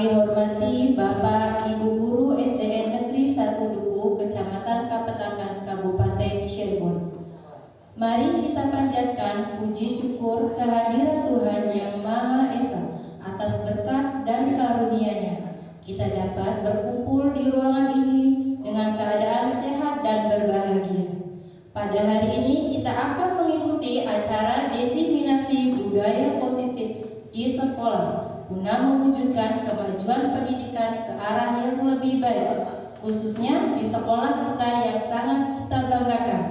kami hormati Bapak Ibu Guru SDN Negeri 1 Duku, Kecamatan Kapetakan, Kabupaten Cirebon. Mari kita panjatkan puji syukur kehadirat Tuhan Yang Maha Esa atas berkat dan karunia-Nya. Kita dapat berkumpul di ruangan ini dengan keadaan sehat dan berbahagia. Pada hari ini kita akan mengikuti acara diseminasi budaya positif di sekolah guna mewujudkan kemajuan pendidikan ke arah yang lebih baik, khususnya di sekolah kita yang sangat kita banggakan.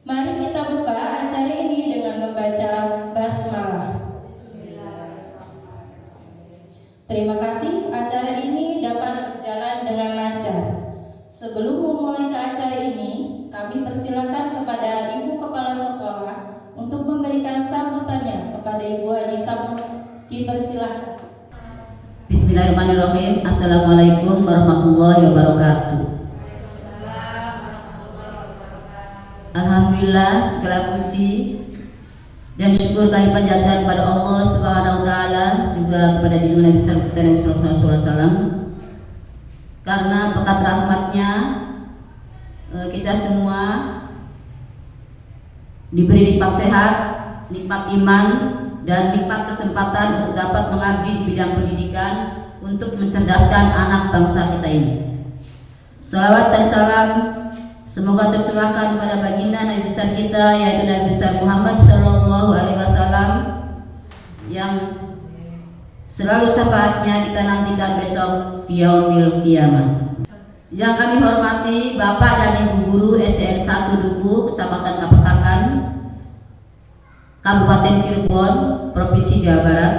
Mari kita buka acara ini dengan membaca basmalah. Terima kasih, acara ini dapat berjalan dengan lancar. Sebelum memulai ke acara ini, kami persilakan kepada Ibu Kepala Sekolah untuk memberikan sambutannya kepada Ibu Haji Samu. Dipersilakan. Bismillahirrahmanirrahim. Assalamualaikum warahmatullahi wabarakatuh. Alhamdulillah, segala puji dan syukur kami panjatkan kepada Allah Subhanahu wa taala, juga kepada junjungan Nabi kita Nabi sallallahu alaihi wasallam, karena berkat rahmatnya kita semua diberi nikmat sehat, nikmat iman, dan nikmat kesempatan untuk dapat mengabdi di bidang pendidikan untuk mencerdaskan anak bangsa kita ini. Salawat dan salam semoga tercurahkan pada baginda Nabi besar kita, yaitu Nabi besar Muhammad Shallallahu Alaihi Wasallam, yang selalu syafaatnya kita nantikan besok di yaumil qiyamah. Yang kami hormati Bapak dan Ibu Guru SDN 1 Duku, Kecamatan Kapetakan, Kabupaten Cirebon, Provinsi Jawa Barat,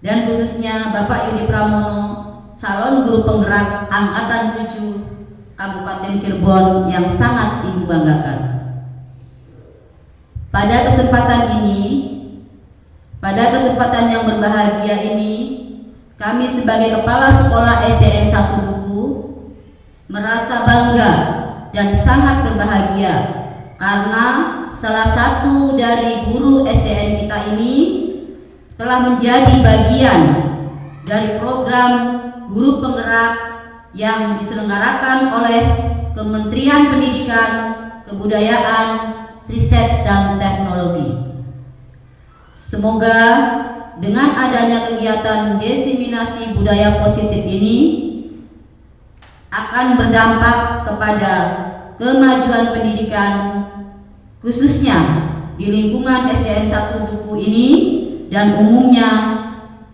dan khususnya Bapak Yudi Pramono, calon guru penggerak Angkatan 7 Kabupaten Cirebon yang sangat Ibu banggakan. Pada kesempatan yang berbahagia ini, kami sebagai Kepala Sekolah SDN 1 Duku merasa bangga dan sangat berbahagia karena salah satu dari guru SDN kita ini telah menjadi bagian dari program guru penggerak yang diselenggarakan oleh Kementerian Pendidikan, Kebudayaan, Riset dan Teknologi. Semoga dengan adanya kegiatan diseminasi budaya positif ini akan berdampak kepada kemajuan pendidikan, khususnya di lingkungan SDN 1 Duku ini dan umumnya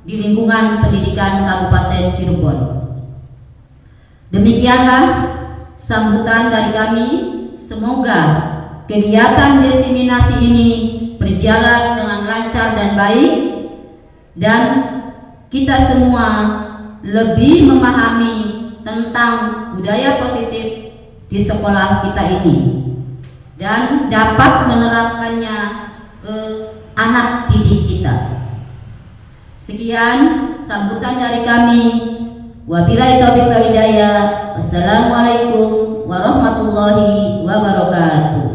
di lingkungan pendidikan Kabupaten Cirebon. Demikianlah sambutan dari kami. Semoga kegiatan diseminasi ini berjalan dengan lancar dan baik, dan kita semua lebih memahami tentang budaya positif di sekolah kita ini dan dapat menerapkannya ke anak didik kita. Sekian sambutan dari kami. Wabillahi taufiq wal hidayah. Wassalamualaikum warahmatullahi wabarakatuh.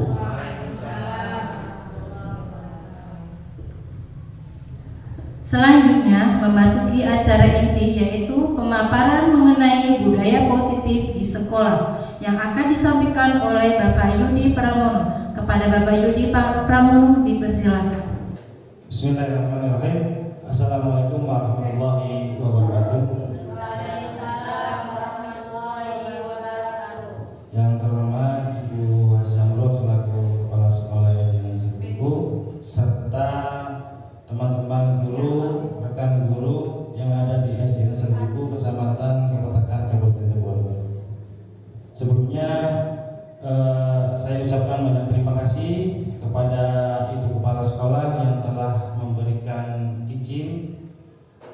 Selanjutnya memasuki acara inti, yaitu pemaparan mengenai budaya positif di sekolah yang akan disampaikan oleh Bapak Yudi Pramono. Kepada Bapak Yudi Pramono dipersilakan. Bismillahirrahmanirrahim. Assalamualaikum warahmatullahi wabarakatuh. Yang terhormat Ibu Haji Samro selaku Kepala Sekolah SDN 1 Duku, serta teman-teman guru, rekan guru yang ada di SDN 1 Duku, Kecamatan Kapetakan, Kabupaten Cirebon. Sebelumnya saya ucapkan banyak terima kasih kepada Ibu Kepala Sekolah yang telah memberikan izin,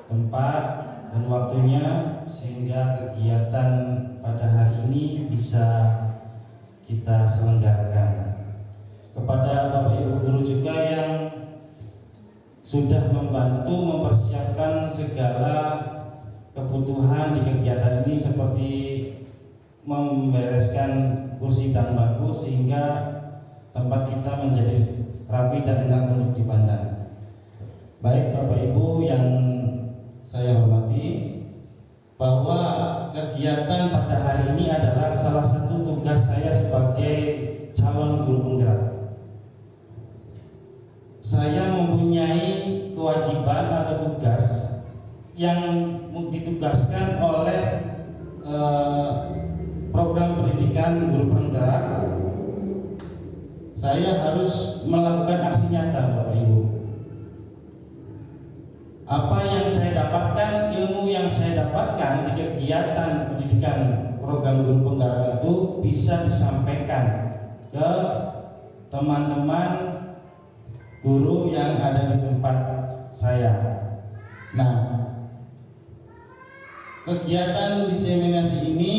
tempat, dan waktunya sehingga kegiatan pada hari ini bisa kita selenggarakan. Kepada Bapak Ibu guru juga yang sudah membantu mempersiapkan segala kebutuhan di kegiatan ini, seperti membereskan kursi dan bangku sehingga tempat kita menjadi rapi dan enak untuk dipandang. Baik Bapak Ibu yang saya saya mempunyai kewajiban atau tugas yang ditugaskan oleh program pendidikan guru penggerak. Saya harus melakukan aksi nyata, Bapak Ibu. Apa yang saya dapatkan, ilmu yang saya dapatkan di kegiatan pendidikan program guru penggerak itu bisa disampaikan ke teman-teman guru yang ada di tempat saya. Nah, kegiatan diseminasi ini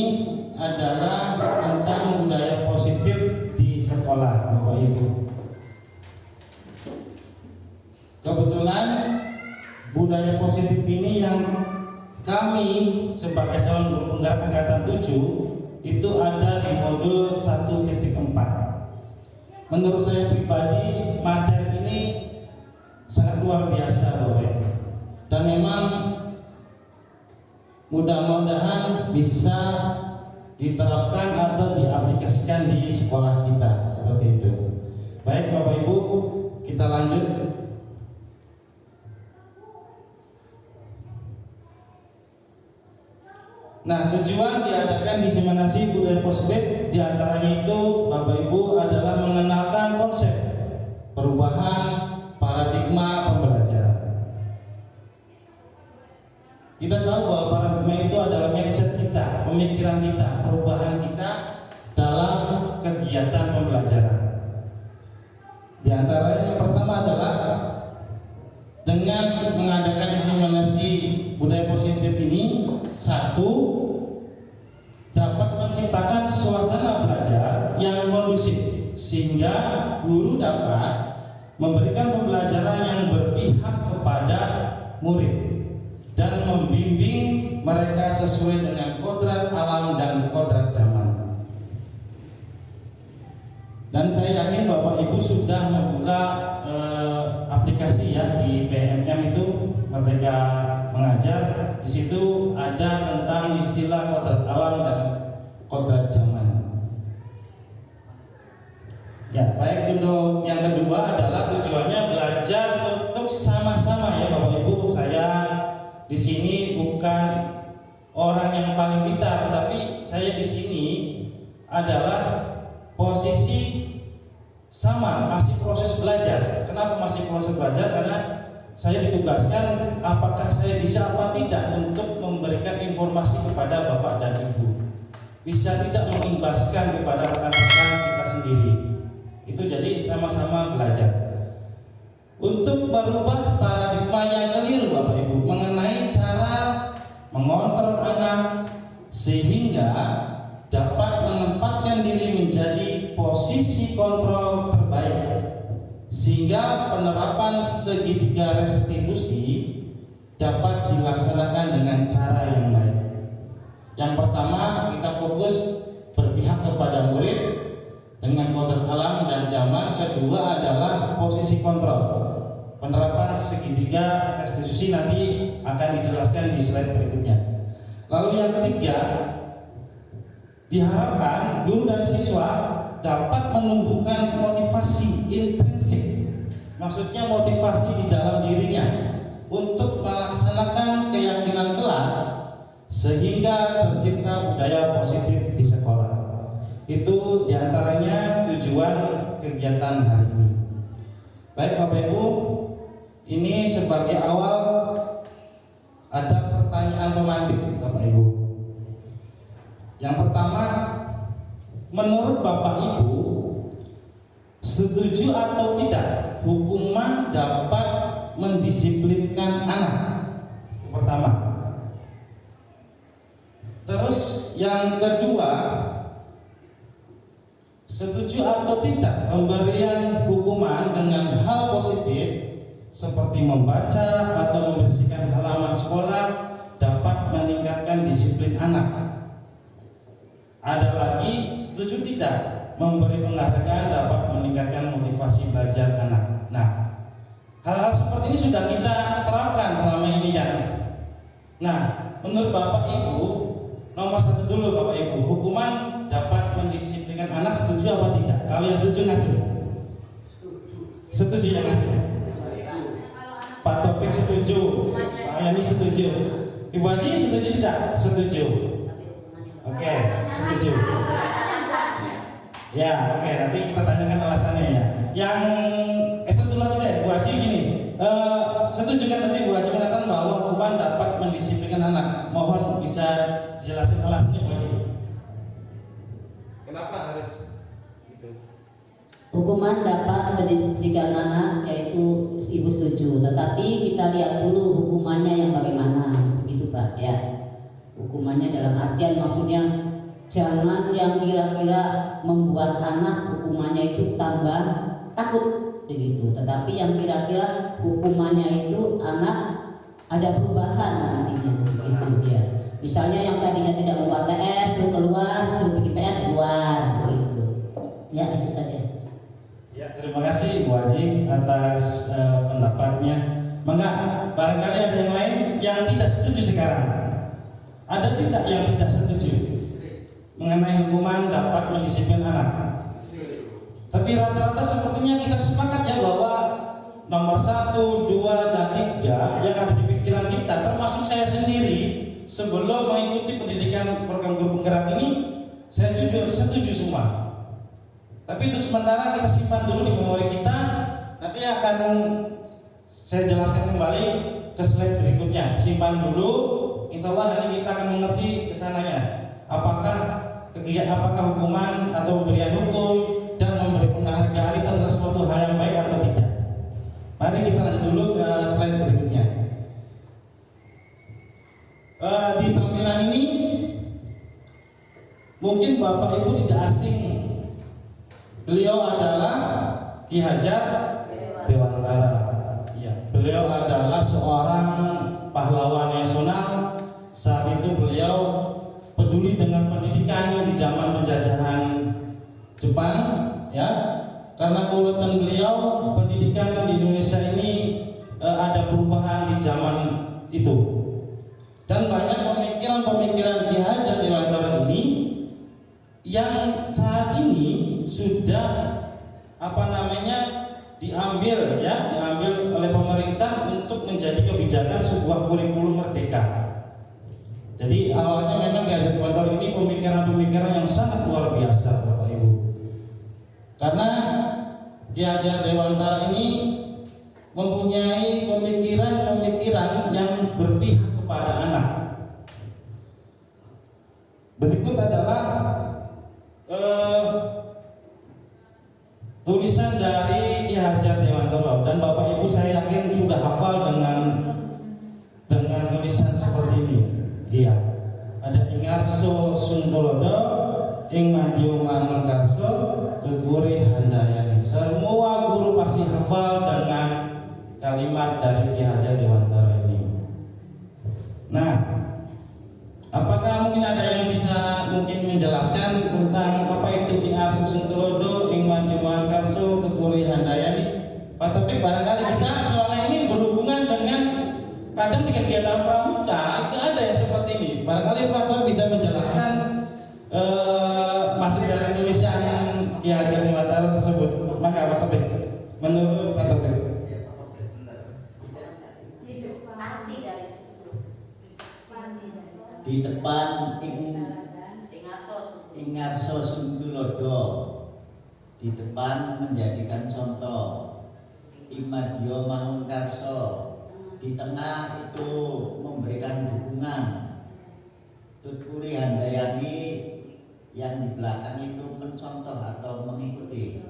adalah tentang budaya positif di sekolah, Bapak Ibu. Kebetulan budaya positif ini yang kami sebagai calon guru penggerak angkatan 7 itu ada di modul 1.4. Menurut saya pribadi, materi ini sangat luar biasa, Bapak. Dan memang mudah-mudahan bisa diterapkan atau diaplikasikan di sekolah kita seperti itu. Baik Bapak Ibu, kita lanjut. Nah, tujuan diadakan diseminasi budaya positif diantaranya itu Bapak Ibu adalah mengenalkan konsep perubahan paradigma pembelajaran. Kita tahu bahwa paradigma itu adalah mindset kita, pemikiran kita, perubahan kita dalam kegiatan pembelajaran. Di antaranya yang pertama adalah dengan mengadakan diseminasi budaya positif ini, satu, dapat menciptakan suasana belajar yang kondusif sehingga guru dapat memberikan pembelajaran yang berpihak kepada murid dan membimbing mereka sesuai dengan kodrat alam dan kodrat zaman. Dan saya yakin Bapak Ibu sudah membuka aplikasi ya di PMM itu, Merdeka Mengajar. Di situ ada tentang istilah kodrat alam dan kodrat zaman. Ya, baik. Untuk yang kedua adalah tujuannya belajar untuk sama-sama ya Bapak Ibu. Saya di sini bukan orang yang paling pintar, tapi saya di sini adalah posisi sama, masih proses belajar. Kenapa masih proses belajar? Karena saya ditugaskan apakah saya bisa apa tidak untuk memberikan informasi kepada Bapak dan Ibu. Bisa tidak mengimbaskan kepada rekan-rekan kita sendiri. Itu jadi sama-sama belajar. Untuk merubah paradigma yang keliru Bapak Ibu mengenai cara mengontrol anak sehingga dapat menempatkan diri menjadi posisi kontrol terbaik, sehingga penerapan segitiga restitusi dapat dilaksanakan dengan cara yang baik. Yang pertama, kita fokus berpihak kepada murid dengan kodrat alam dan zaman. Kedua adalah posisi kontrol. Penerapan segitiga restitusi nanti akan dijelaskan di slide berikutnya. Lalu yang ketiga, diharapkan guru dan siswa dapat menumbuhkan motivasi intrinsik, maksudnya motivasi di dalam dirinya untuk melaksanakan keyakinan kelas sehingga tercipta budaya positif di sekolah. Itu diantaranya tujuan kegiatan hari ini. Baik Bapak Ibu, ini sebagai awal ada pertanyaan pemantik Bapak Ibu. Yang pertama, menurut Bapak Ibu, setuju atau tidak hukuman dapat mendisiplinkan anak? Itu pertama. Terus yang kedua, setuju atau tidak pemberian hukuman dengan hal positif seperti membaca atau membersihkan halaman sekolah dapat meningkatkan disiplin anak? Ada lagi, setuju tidak memberi penghargaan dapat meningkatkan motivasi belajar anak? Nah, hal-hal seperti ini sudah kita terapkan selama ini kan. Nah, menurut Bapak Ibu, nomor satu dulu Bapak Ibu, hukuman dapat mendisiplinkan anak, setuju apa tidak? Kalau yang setuju ngaju. Setuju yang ngaju. setuju. Pak Yani setuju. Ibu Haji setuju tidak? Setuju. Oke, setuju. Ya, oke. Nanti kita tanyakan alasannya ya. Yang satu lagi deh, Bu Haji gini. Setuju kan tadi Bu Haji mengatakan bahwa hukuman dapat mendisiplinkan anak. Mohon bisa dijelaskan alasannya Bu Haji. Kenapa harus gitu? Hukuman dapat mendisiplinkan anak, yaitu ibu setuju. Tetapi kita lihat dulu hukumannya yang bagaimana, begitu Pak ya. Hukumannya dalam artian maksudnya jangan yang kira-kira membuat anak hukumannya itu tambah takut begitu. Tetapi yang kira-kira hukumannya itu anak ada perubahan nantinya begitu ya. Misalnya yang tadinya tidak membuat TS suruh keluar, suruh bikin PR keluar begitu. Ya itu saja. Ya, terima kasih Bu Haji atas pendapatnya. Maka barangkali ada yang lain yang tidak setuju sekarang. Ada tidak yang tidak setuju mengenai hukuman dapat mendisiplinkan anak? Tapi rata-rata sepertinya kita sepakat ya bahwa nomor 1, 2, dan 3 yang ada di pikiran kita, termasuk saya sendiri, sebelum mengikuti pendidikan program guru penggerak ini, saya jujur setuju semua. Tapi itu sementara kita simpan dulu di memori kita. Nanti akan saya jelaskan kembali ke slide berikutnya. Simpan dulu, insya Allah nanti kita akan mengerti kesananya. Apakah hukuman atau pemberian hukum dan memberi penghargaan itu adalah suatu hal yang baik atau tidak. Mari kita lanjut dulu ke slide berikutnya. Di tampilan ini mungkin Bapak Ibu tidak asing. Beliau adalah Ki Hajar Dewantara. Ya, beliau adalah seorang pahlawan nasional. Saat itu beliau peduli dengan pendidikan di zaman penjajahan Jepang, ya. Karena keuletan beliau, pendidikan di Indonesia ini ada perubahan di zaman itu. Dan banyak pemikiran-pemikiran Ki Hajar Dewantara ini yang saat ini sudah diambil oleh pemerintah untuk menjadi kebijakan sebuah kurikulum merdeka. Jadi awalnya memang Ki Hajar Dewantara ini pemikiran-pemikiran yang sangat luar biasa Bapak Ibu. Karena Ki Hajar Dewantara ini mempunyai pemikiran-pemikiran yang berpihak kepada anak. Berikut adalah tulisan dari Ki Hajar Dewantara, dan Bapak Ibu saya yakin sudah hafal dengan tulisan seperti ini. Iya, ada Ingarso Suntulodo, Ing Madyo Manungkarso, Tuturi Handayani. Semua guru pasti hafal dengan kalimat dari Ki Hajar Dewantara ini. Nah, apakah mungkin ada yang bisa menjelaskan tentang apa itu Ingarso Suntulodo, Ing Madyo Manungkarso, Tuturi Handayani? Pak Topik barangkali bisa, soalnya ini berhubungan dengan kadang di kegiatan pramuka itu ada yang seperti ini. Barangkali Pak Topik bisa menjelaskan masuk dari tulisan Ki Hajar Dewantara tersebut. Maka Pak Topik, menurut Pak Topik, di depan Ingarso Suntulodo, di depan menjadikan contoh, Imadyo Manungkarso, di tengah itu memberikan dukungan, Tuturi Handayani yang di belakang itu mencontoh atau mengikuti.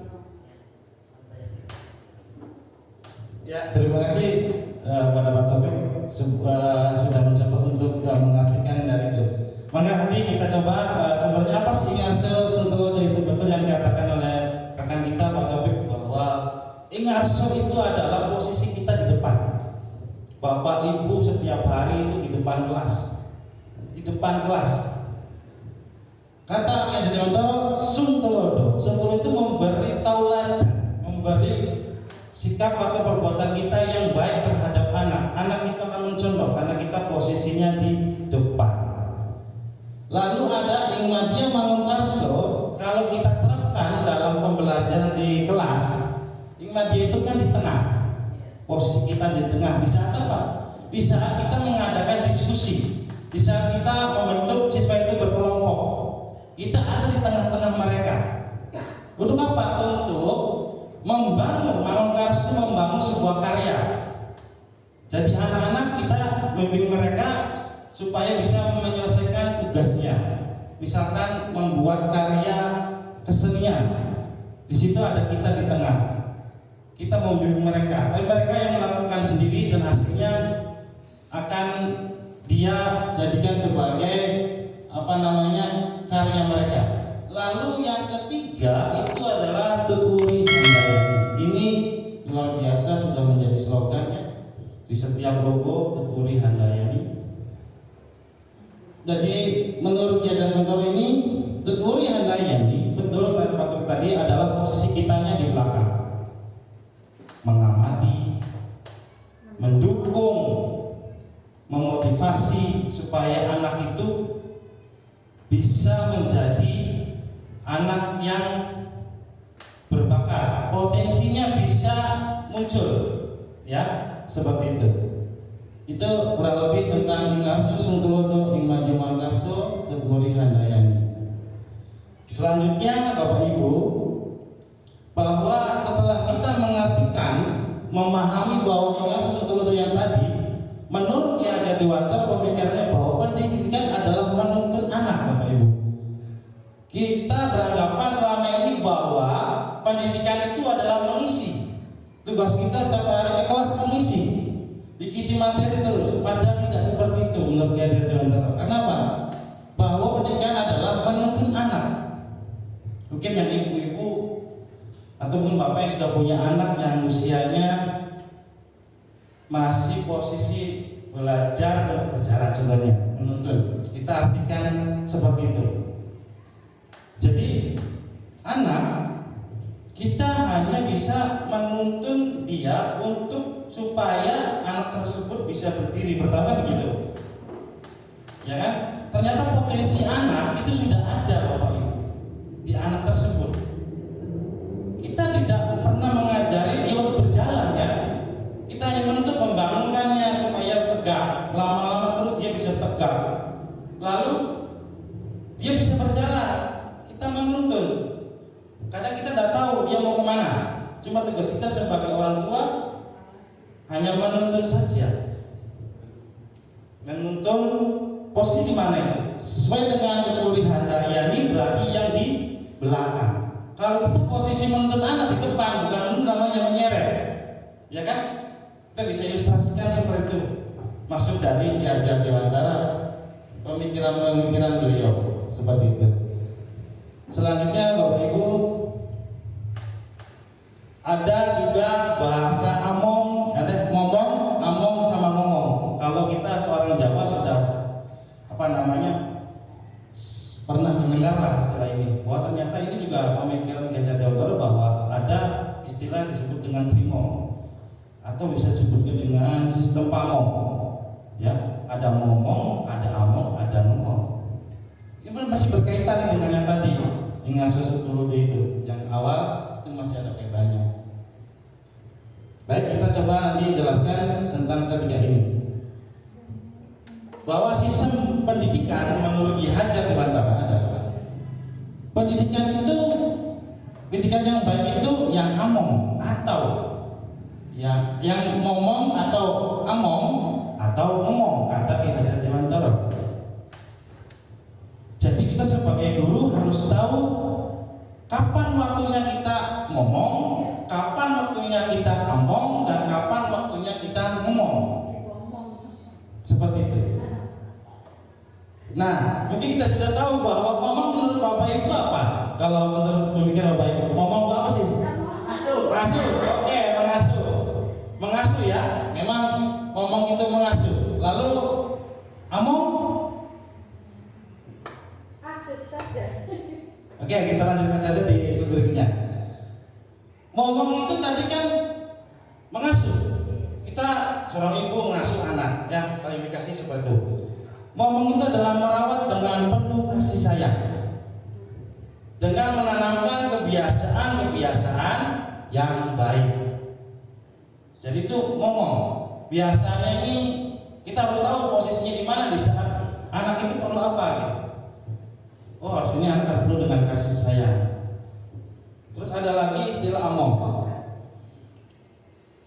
ya terima kasih pada Pak Topik sudah mencoba untuk mengartikan dari itu. Maka nanti kita coba sebenarnya apa sih Ingarso Suntulodo itu, betul yang dikatakan oleh rekan kita Pak Topik bahwa Ingarso itu adalah posisi kita di depan. Bapak Ibu setiap hari itu di depan kelas. Di depan kelas. Kata Ki Hajar Dewantara, Suntulodo itu memberi tauladan, memberi sikap atau perbuatan kita yang baik terhadap anak. Anak kita akan mencontoh karena kita posisinya di depan. Lalu ada Ing Madyo Manungkarso, kalau kita terapkan dalam pembelajaran di kelas, Ing Madyo itu kan di tengah. posisi kita di tengah. Di saat apa? Di saat kita mengadakan diskusi, di saat kita membentuk siswa itu berkelompok, kita ada di tengah-tengah mereka. Untuk apa? Untuk membangun, Mangunkarso itu membangun sebuah karya. Jadi anak-anak kita membimbing mereka supaya bisa menyelesaikan tugasnya. Misalkan membuat karya kesenian, di situ ada kita di tengah. Kita membimbing mereka, tapi mereka yang melakukan sendiri dan hasilnya akan dia jadikan sebagai karya mereka. Lalu yang ketiga itu adalah Tuturi Handayani. Ini luar biasa, sudah menjadi slogannya di setiap logo Tuturi Handayani. Jadi menurut Yayasan Bentoro ini Tuturi Handayani betul tadi adalah posisi kitanya di belakang, mengamati, mendukung, memotivasi supaya anak itu bisa menjadi anak yang berbakat, potensinya bisa muncul, ya, seperti itu. Itu kurang lebih tentang Ingarso Sungtulodo Imadyo Mangunkarso Tuturi Handayani. Selanjutnya Bapak Ibu, bahwa setelah kita mengartikan, memahami bahwa Ingarso Sungtulodo yang tadi, menurut Ki Hajar Dewantara pemikirannya bahwa pendidikan adalah menuntun anak, Bapak Ibu. Kita beranggapan selama ini bahwa pendidikan itu adalah mengisi. Tugas kita setiap hari ke kelas mengisi, dikisi materi terus. Padahal tidak seperti itu menurut Ki Hajar Dewantara. Kenapa? Bahwa pendidikan adalah menuntun anak. Mungkin yang ibu-ibu ataupun bapak yang sudah punya anak yang usianya masih posisi belajar untuk berjalan, contohnya menuntun, kita artikan seperti itu. Jadi anak kita hanya bisa menuntun dia untuk supaya anak tersebut bisa berdiri, pertama begitu, ya kan? Ternyata potensi anak itu sudah ada, Bapak Ibu, di anak tersebut. Kita tidak pernah mengajari dia untuk berjalan, kan? Kita hanya menuntut membangunkannya supaya tegak, lama-lama terus dia bisa tegak, lalu dia bisa berjalan. Kita menuntun. Kadang kita tidak tahu dia mau kemana. Cuma tugas kita sebagai orang tua hanya menuntun saja. Menuntun posisi di mana itu? Sesuai dengan Tuturi Handayani berarti yang di belakang. Kalau kita posisi menuntun anak di depan, bukan namanya menyeret, ya kan? Kita bisa ilustrasikan seperti itu. Maksud dari Ki Hajar Dewantara, pemikiran-pemikiran beliau seperti itu. Selanjutnya Bapak Ibu, ada juga bahasa among, ada ngomong, among sama ngomong. Kalau kita seorang Jawa sudah pernah mendengar lah istilah ini, bahwa ternyata ini juga pemikiran Ki Hajar Dewantara bahwa ada istilah disebut dengan trimo atau bisa disebutkan dengan sistem pamong. Ya, ada ngomong, ada among, ada ngomong. Ini masih berkaitan dengan yang tadi, Ingarso Sungtulodo itu, yang awal itu masih ada kaitannya. Baik, kita coba nanti jelaskan tentang ketiga ini. Bahwa sistem pendidikan menurut Ki Hajar Dewantara adalah pendidikan itu, pendidikan yang baik itu yang among atau yang ngomong atau among atau ngomong, kata Ki Hajar Dewantara. Jadi kita sebagai guru harus tahu kapan waktunya kita ngomong, kapan waktunya kita among, dan kapan waktunya kita ngomong. Seperti itu. Nah, mungkin kita sudah tahu bahwa ngomong menurut Bapak Ibu apa? Kalau menurut pemikiran Bapak Ibu, ngomong apa sih? Mengasuh. Oke, mengasuh. Mengasuh ya. Memang ngomong itu mengasuh. Lalu among? Asuh saja. Oke, kita lanjutkan saja di isu berikutnya. Ngomong itu tadi kan mengasuh. Kita seorang ibu mengasuh anak, ya, kualifikasi seperti itu. Ngomong itu adalah merawat dengan penuh kasih sayang, dengan menanamkan kebiasaan-kebiasaan yang baik. Jadi itu ngomong. Biasanya ini kita harus tahu posisinya di mana di saat anak itu perlu apa gitu. Oh, harus ini anak perlu dengan kasih sayang. Terus ada lagi istilah omong.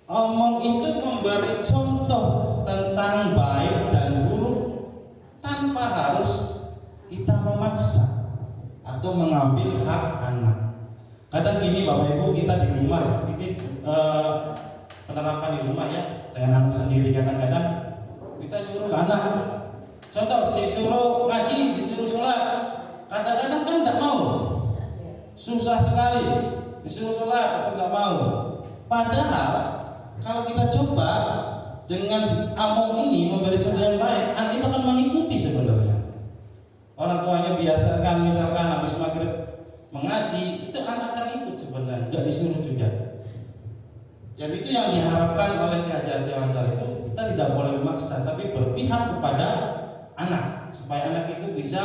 Omong itu memberi contoh tentang baik dan buruk tanpa harus kita memaksa atau mengambil hak anak. Kadang gini Bapak Ibu, kita di rumah, ini penerapan di rumah ya, dengan anak sendiri kadang-kadang kita nyuruh anak. Contoh, disuruh ngaji, disuruh sholat, kadang-kadang kan tidak mau, susah sekali disuruh sholat atau tidak mau. Padahal kalau kita coba dengan omong ini memberi contoh yang baik, anak itu akan mengikuti sebenarnya. Orang tuanya biasakan misalkan habis maghrib mengaji, itu anak akan ikut sebenarnya, nggak disuruh juga. Dan itu yang diharapkan oleh Ki Hajar Dewantara itu, kita tidak boleh memaksa, tapi berpihak kepada anak supaya anak itu bisa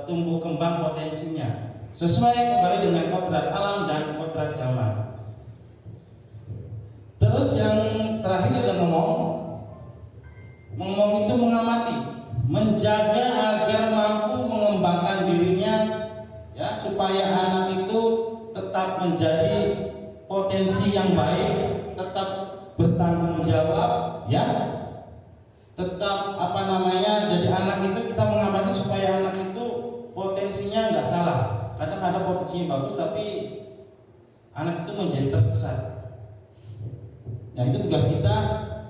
tumbuh kembang potensinya sesuai kembali dengan kodrat alam dan kodrat zaman. Terus yang terakhir ada ngomong itu mengamati, menjaga agar mampu mengembangkan dirinya ya, supaya anak itu tetap menjadi potensi yang baik, tetap bertanggung jawab ya, tetap jadi anak itu kita mengamati supaya anak itu potensinya nggak salah. Kadang ada potensinya bagus tapi anak itu menjadi tersesat. Nah itu tugas kita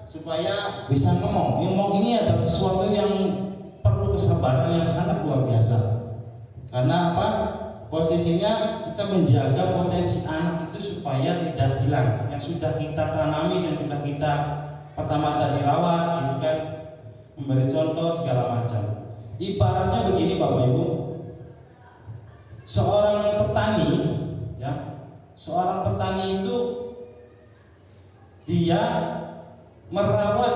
supaya bisa ngomong. Ngomong ini adalah sesuatu yang perlu kesabaran yang sangat luar biasa. Karena apa? Posisinya kita menjaga potensi anak itu supaya tidak hilang. Yang sudah kita tanami, yang sudah kita pertama tadi rawat, gitu kan, memberi contoh segala macam. Ibaratnya begini Bapak Ibu, seorang petani, ya, seorang petani itu dia merawat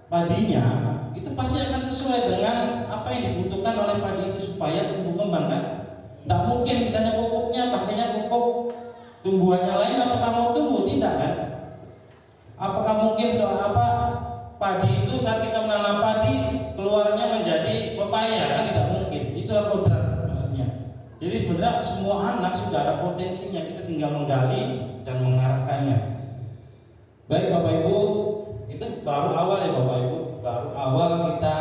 padinya itu pasti akan sesuai dengan apa yang dibutuhkan oleh padi itu supaya tumbuh kembang kan. Tidak mungkin misalnya pupuknya pakainya pupuk tumbuhannya lain, apakah mau tumbuh? Tidak kan. Apakah mungkin soal apa padi itu saat kita menanam padi keluarnya menjadi pepaya? Kan tidak mungkin. Itu kodrat maksudnya. Jadi sebenarnya semua anak sudah ada potensinya, kita tinggal menggali dan mengarahkannya. Baik Bapak Ibu, itu baru awal ya Bapak Ibu, baru awal kita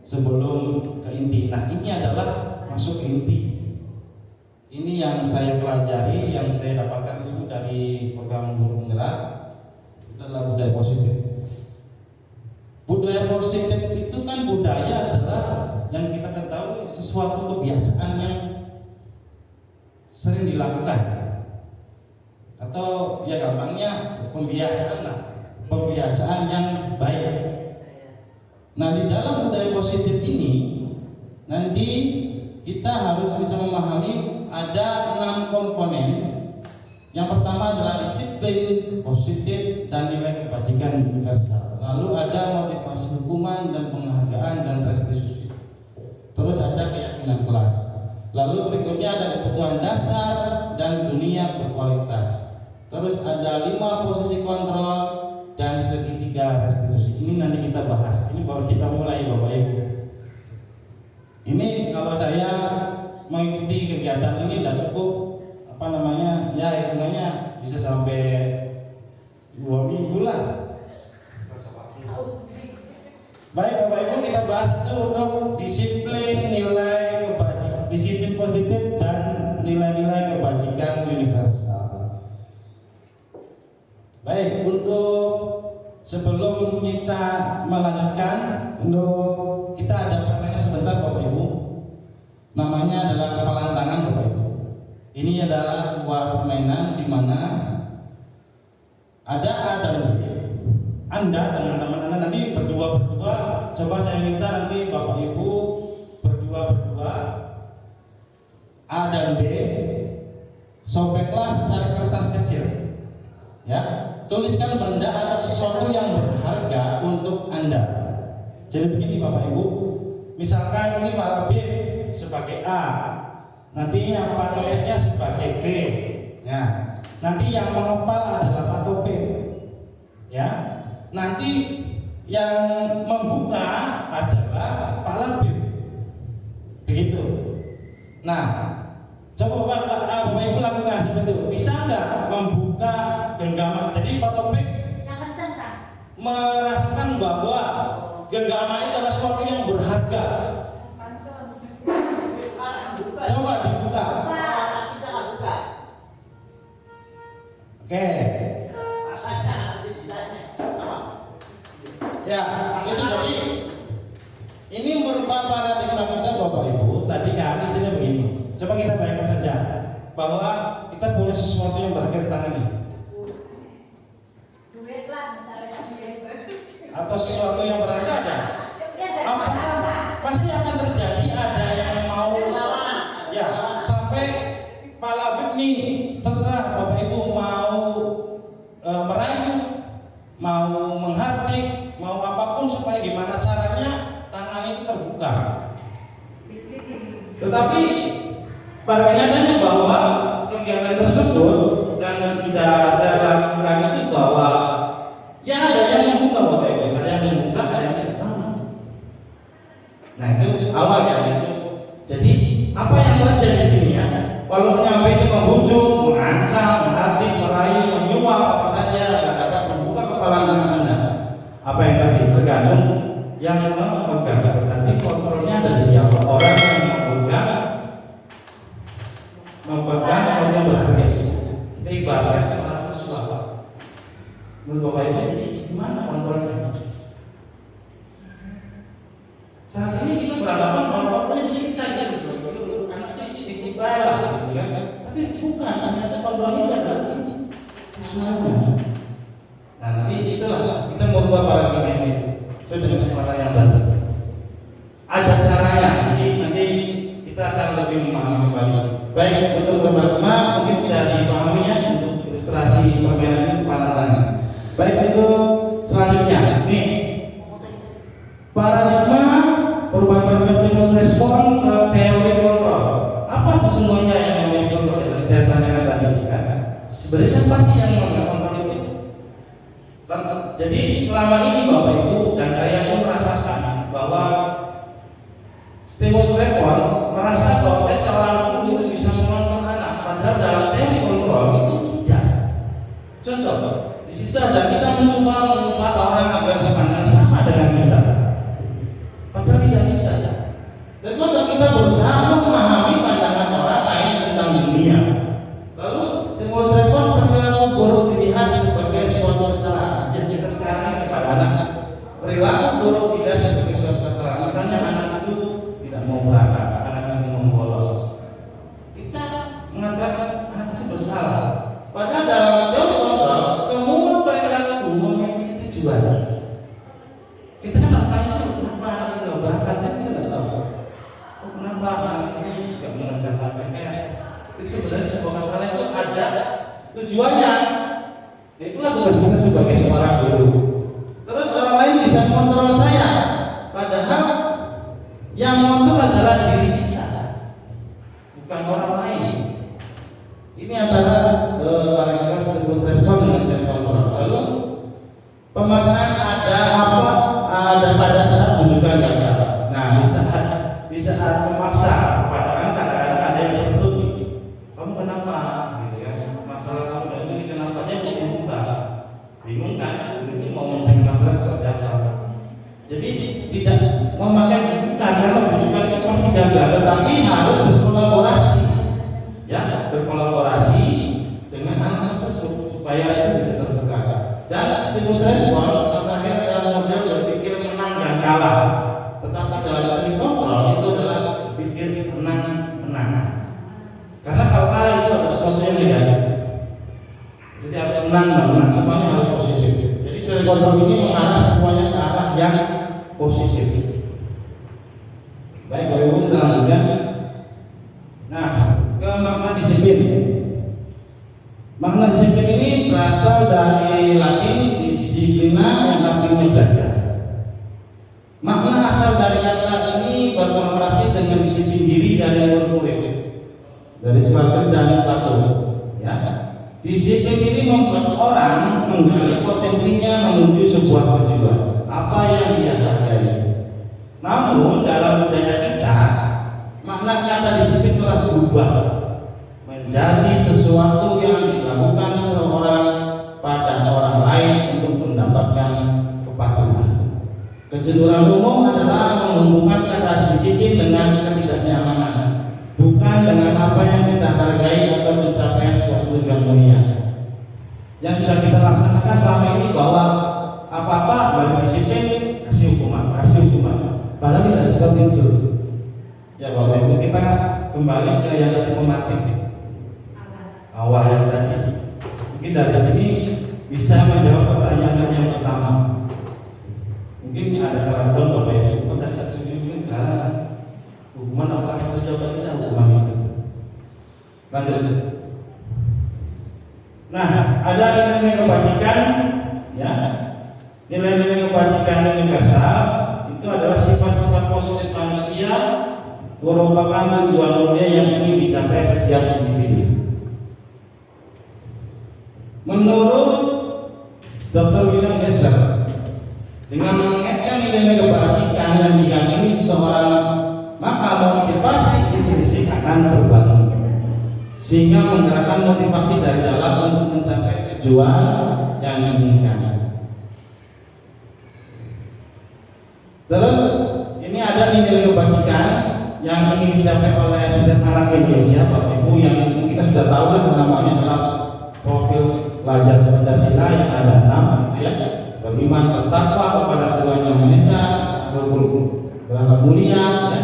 sebelum ke inti. Nah ini adalah masuk ke inti. Ini yang saya pelajari, yang saya dapatkan itu dari program Guru Penggerak. Itu adalah budaya positif. Budaya positif itu kan budaya adalah yang kita ketahui sesuatu kebiasaan yang sering dilakukan, atau ya gampangnya pembiasaan lah, pembiasaan yang baik. Nah di dalam budaya positif ini nanti kita harus bisa memahami ada 6 komponen. Yang pertama adalah disiplin positif dan nilai kebajikan universal. Lalu ada motivasi hukuman dan penghargaan dan restitusi. Terus ada keyakinan kelas. Lalu berikutnya ada kebutuhan dasar dan dunia berkualitas. Terus ada 5 posisi kontrol dan segitiga restitusi. Ini nanti kita bahas. Ini baru kita mulai Bapak Ibu. Ini kalau saya mengikuti kegiatan ini tidak cukup ya hitungannya bisa sampai 2 minggu lah. Baik Bapak Ibu, kita bahas itu untuk disiplin, nilai kebajikan, disiplin positif dan nilai-nilai kebajikan universal. Baik, untuk sebelum kita melanjutkan, untuk kita ada permainan sebentar Bapak Ibu. Namanya adalah kepalan tangan Bapak Ibu. Ini adalah sebuah permainan di mana ada A dan B. Anda dengan teman Anda nanti berdua-berdua. Coba saya minta nanti Bapak Ibu berdua-berdua A dan B. Sobeklah secara kertas kecil. Ya, tuliskan benda atau sesuatu yang berharga untuk Anda. Jadi begini Bapak Ibu. Misalkan ini Pak B sebagai A, nanti yang Pak Toyetnya sebagai B. Ya. Nanti yang mengepal adalah Pak Topik. Ya. Nanti yang membuka adalah Pak Labib. Begitu. Nah, coba Bapak Ibu lakukan seperti itu. Bisa nggak membuka genggaman? Jadi Pak Topik Yang kencang kan? merasakan bahwa genggaman itu adalah sesuatu yang berharga. Coba dibuka. Kita nggak buka. Oke. Rasanya nanti ditanya. Ya, itu jadi ini merupakan paradigma kita Bapak Ibu. Tadi kan isinya begini. Coba kita bayangkan saja bahwa kita punya sesuatu yang berharga di tangan ini, Duit lah misalnya duit. atau sesuatu yang berharga ada. Ya jadi Apakah pasti akan terjadi ada yang mau ya sampai Pak Labib nih terserah Bapak Ibu mau merayu, mau menghardik, mau apapun supaya gimana caranya tangan itu terbuka. Tetapi pada kenyataannya bahwa kegiatan tersebut dan sudah saya lakukan itu bahwa ya ada yang membuka Bapak Ibu, ada yang membuka, ada yang tidak tahu. Nah itu awalnya itu. Jadi apa yang terjadi di sini ya? Kalau nyampe itu membujuk, mengancam, menghardik, merayu, menyuap apa saja akan dapat membuka kepala Anda. Apa yang terjadi tergantung yang memegang. Nanti kontrolnya dari siapa orang yang memegang sesuatu yang berharga. Kita ibaratkan sesuatu. Menurut Bapak Ibu, jadi gimana kontrolnya? Saat ini kita berhadapan bahwa kita jadi sesuatu anak sisi dibayar, gitu kan? Tapi bukan, ternyata kontrolnya adalah sesuatu. Nah, nanti itulah kita mau buat paradigma ini. Saya dengan suara yang baru. Ada caranya. Nanti kita akan lebih memahami kembali. Baik untuk beberapa mungkin sudah dipahaminya untuk ilustrasi pameran paradigma. Baik itu selanjutnya. Nih paradigma perubahan stimulus respon ke teori kontrol. Apa sesungguhnya yang memiliki kontrol? Yang saya tanyakan tadi kan. Sebenarnya siapa sih yang mengontrol itu? Jadi selama ini Bapak Ibu dan saya pun merasakan bahwa stimulus respon merasa bahwa saya seorang ibu itu bisa mengontrol anak, padahal dalam teori kontrol itu tidak. Contoh, di situ ada kita mencoba mengubah orang agar dipandang sama dengan kita, padahal tidak bisa. Dan kalau kita berusaha memahami pandangan orang lain tentang dunia, lalu stimulus respon perilaku buruk dilihat sebagai suatu kesalahan. Jadi kita sekarang kepada anak perilaku buruk tidak sebagai suatu kesalahan. Misalnya anak itu tidak mau berangkat, anak itu mau bolos, kita mengatakan anak itu bersalah. Padahal dalam teori kontrol semua perilaku memiliki tujuan. Kita kan harus tanya kenapa anak itu tidak berangkat, kan kita tidak tahu. Oh, kenapa anak ini tidak mengerjakan PR? Itu sebenarnya sebuah masalah itu ada tujuannya. Itulah tugas kita sebagai seorang guru. Terus orang lain bisa mengontrol saya, padahal yang mengontrol adalah diri kita, bukan orang lain. Ini adalah stimulus respon dengan kontrol. Lalu pemaksaan ada apa? Ada pada saat tunjukkan gagal. Nah, bisa saat memaksa, padahal kadang-kadang ada yang tertutup. Kamu kenapa? Gitu ya. Masalah kamu ini kenapa dia membuka? Bingung kan? Ini mau mencari masalah seperti apa? Jadi tidak memakai itu karena menunjukkan itu pasti gagal, tetapi harus berkolaborasi, ya, berkolaborasi dengan anak tersebut supaya itu bisa terbuka. Dan stimulus respon terakhir adalah model berpikir menang dan kalah. Tetapi dalam teori kontrol itu adalah berpikir menang. Karena kalau kalah itu ada sesuatu yang negatif. Jadi harus menang, semuanya harus positif. Jadi teori kontrol ini mengarah semuanya ke arah yang positif. Baik, Bapak Ibu kita lanjutkan. Nah, ke makna disiplin. Makna disiplin ini berasal dari Latin disciplina yang artinya belajar. Makna asal dari kata ini berkolaborasi dengan disiplin diri dari murid-murid dari Socrates dan Plato. Ya, Disiplin ini membuat orang menggali potensinya menuju sebuah tujuan apa yang dia hargai. Namun dalam budaya kita, makna nyata disiplin telah berubah menjadi sesuatu yang dilakukan seseorang pada orang lain untuk mendapatkan kepatuhan. Kecenderungan umum adalah menghubungkan kata disiplin dengan ketidaknyamanan, bukan dengan apa yang kita hargai atau pencapaian suatu tujuan mulia. Yang sudah kita laksanakan selama ini bahwa apa-apa bagi disiplin kasih hukuman. Padahal tidak seperti itu. Ya Bapak Ibu, kita kembali ke yang otomatis awal yang tadi. Mungkin dari sini bisa menjawab pertanyaan yang pertama. Mungkin ada keraguan Bapak Ibu, kok dari satu sudut sekarang hukuman apa asas jawaban kita hukuman itu. Lanjut. Nah, ada nilai-nilai kebajikan, ya, nilai-nilai kebajikan universal itu adalah sifat-sifat positif manusia, merupakan tujuan mulia yang ingin dicapai setiap individu. Menurut Dr. William Glasser, dengan mengingatkan nilai-nilai kebajikan yang diyakini seseorang, maka motivasi intrinsik akan terbangun, sehingga menggerakkan motivasi dari dalam untuk mencapai tujuan yang diinginkan. Terus ini ada nilai kebajikan yang ingin dicapai oleh student anak Indonesia, Bapak Ibu, yang kita sudah tahu lah namanya adalah profil pelajar Pancasila yang ada 6, ya. Beriman, bertakwa kepada Tuhan Yang Maha Esa, berakhlak mulia, ya.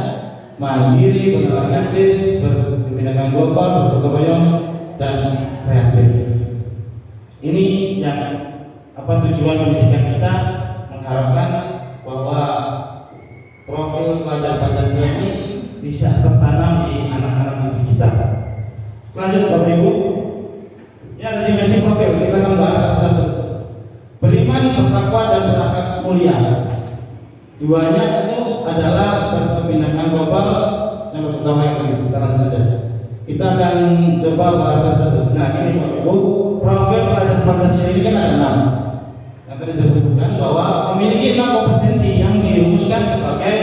Mandiri, berlaku etis, berkebinekaan global, bergotong royong, dan kreatif. Ini yang tujuan pendidikan kita, mengharapkan bahwa profil pelajar Pancasila ini bisa tertanam di anak-anak didik kita. Lanjut Bapak Ibu, ini ada dimensi profil, kita akan bahas satu-satu. Beriman, bertakwa, dan berakhlak mulia. Duanya itu adalah berkebinekaan global yang pertama itu. Kita lanjut saja. Kita akan coba bahas satu. Nah ini Bapak Ibu, profil pelajar Pancasila ini kan ada 6. Yang tadi saya sebutkan bahwa memiliki 6 kompetensi yang dirumuskan sebagai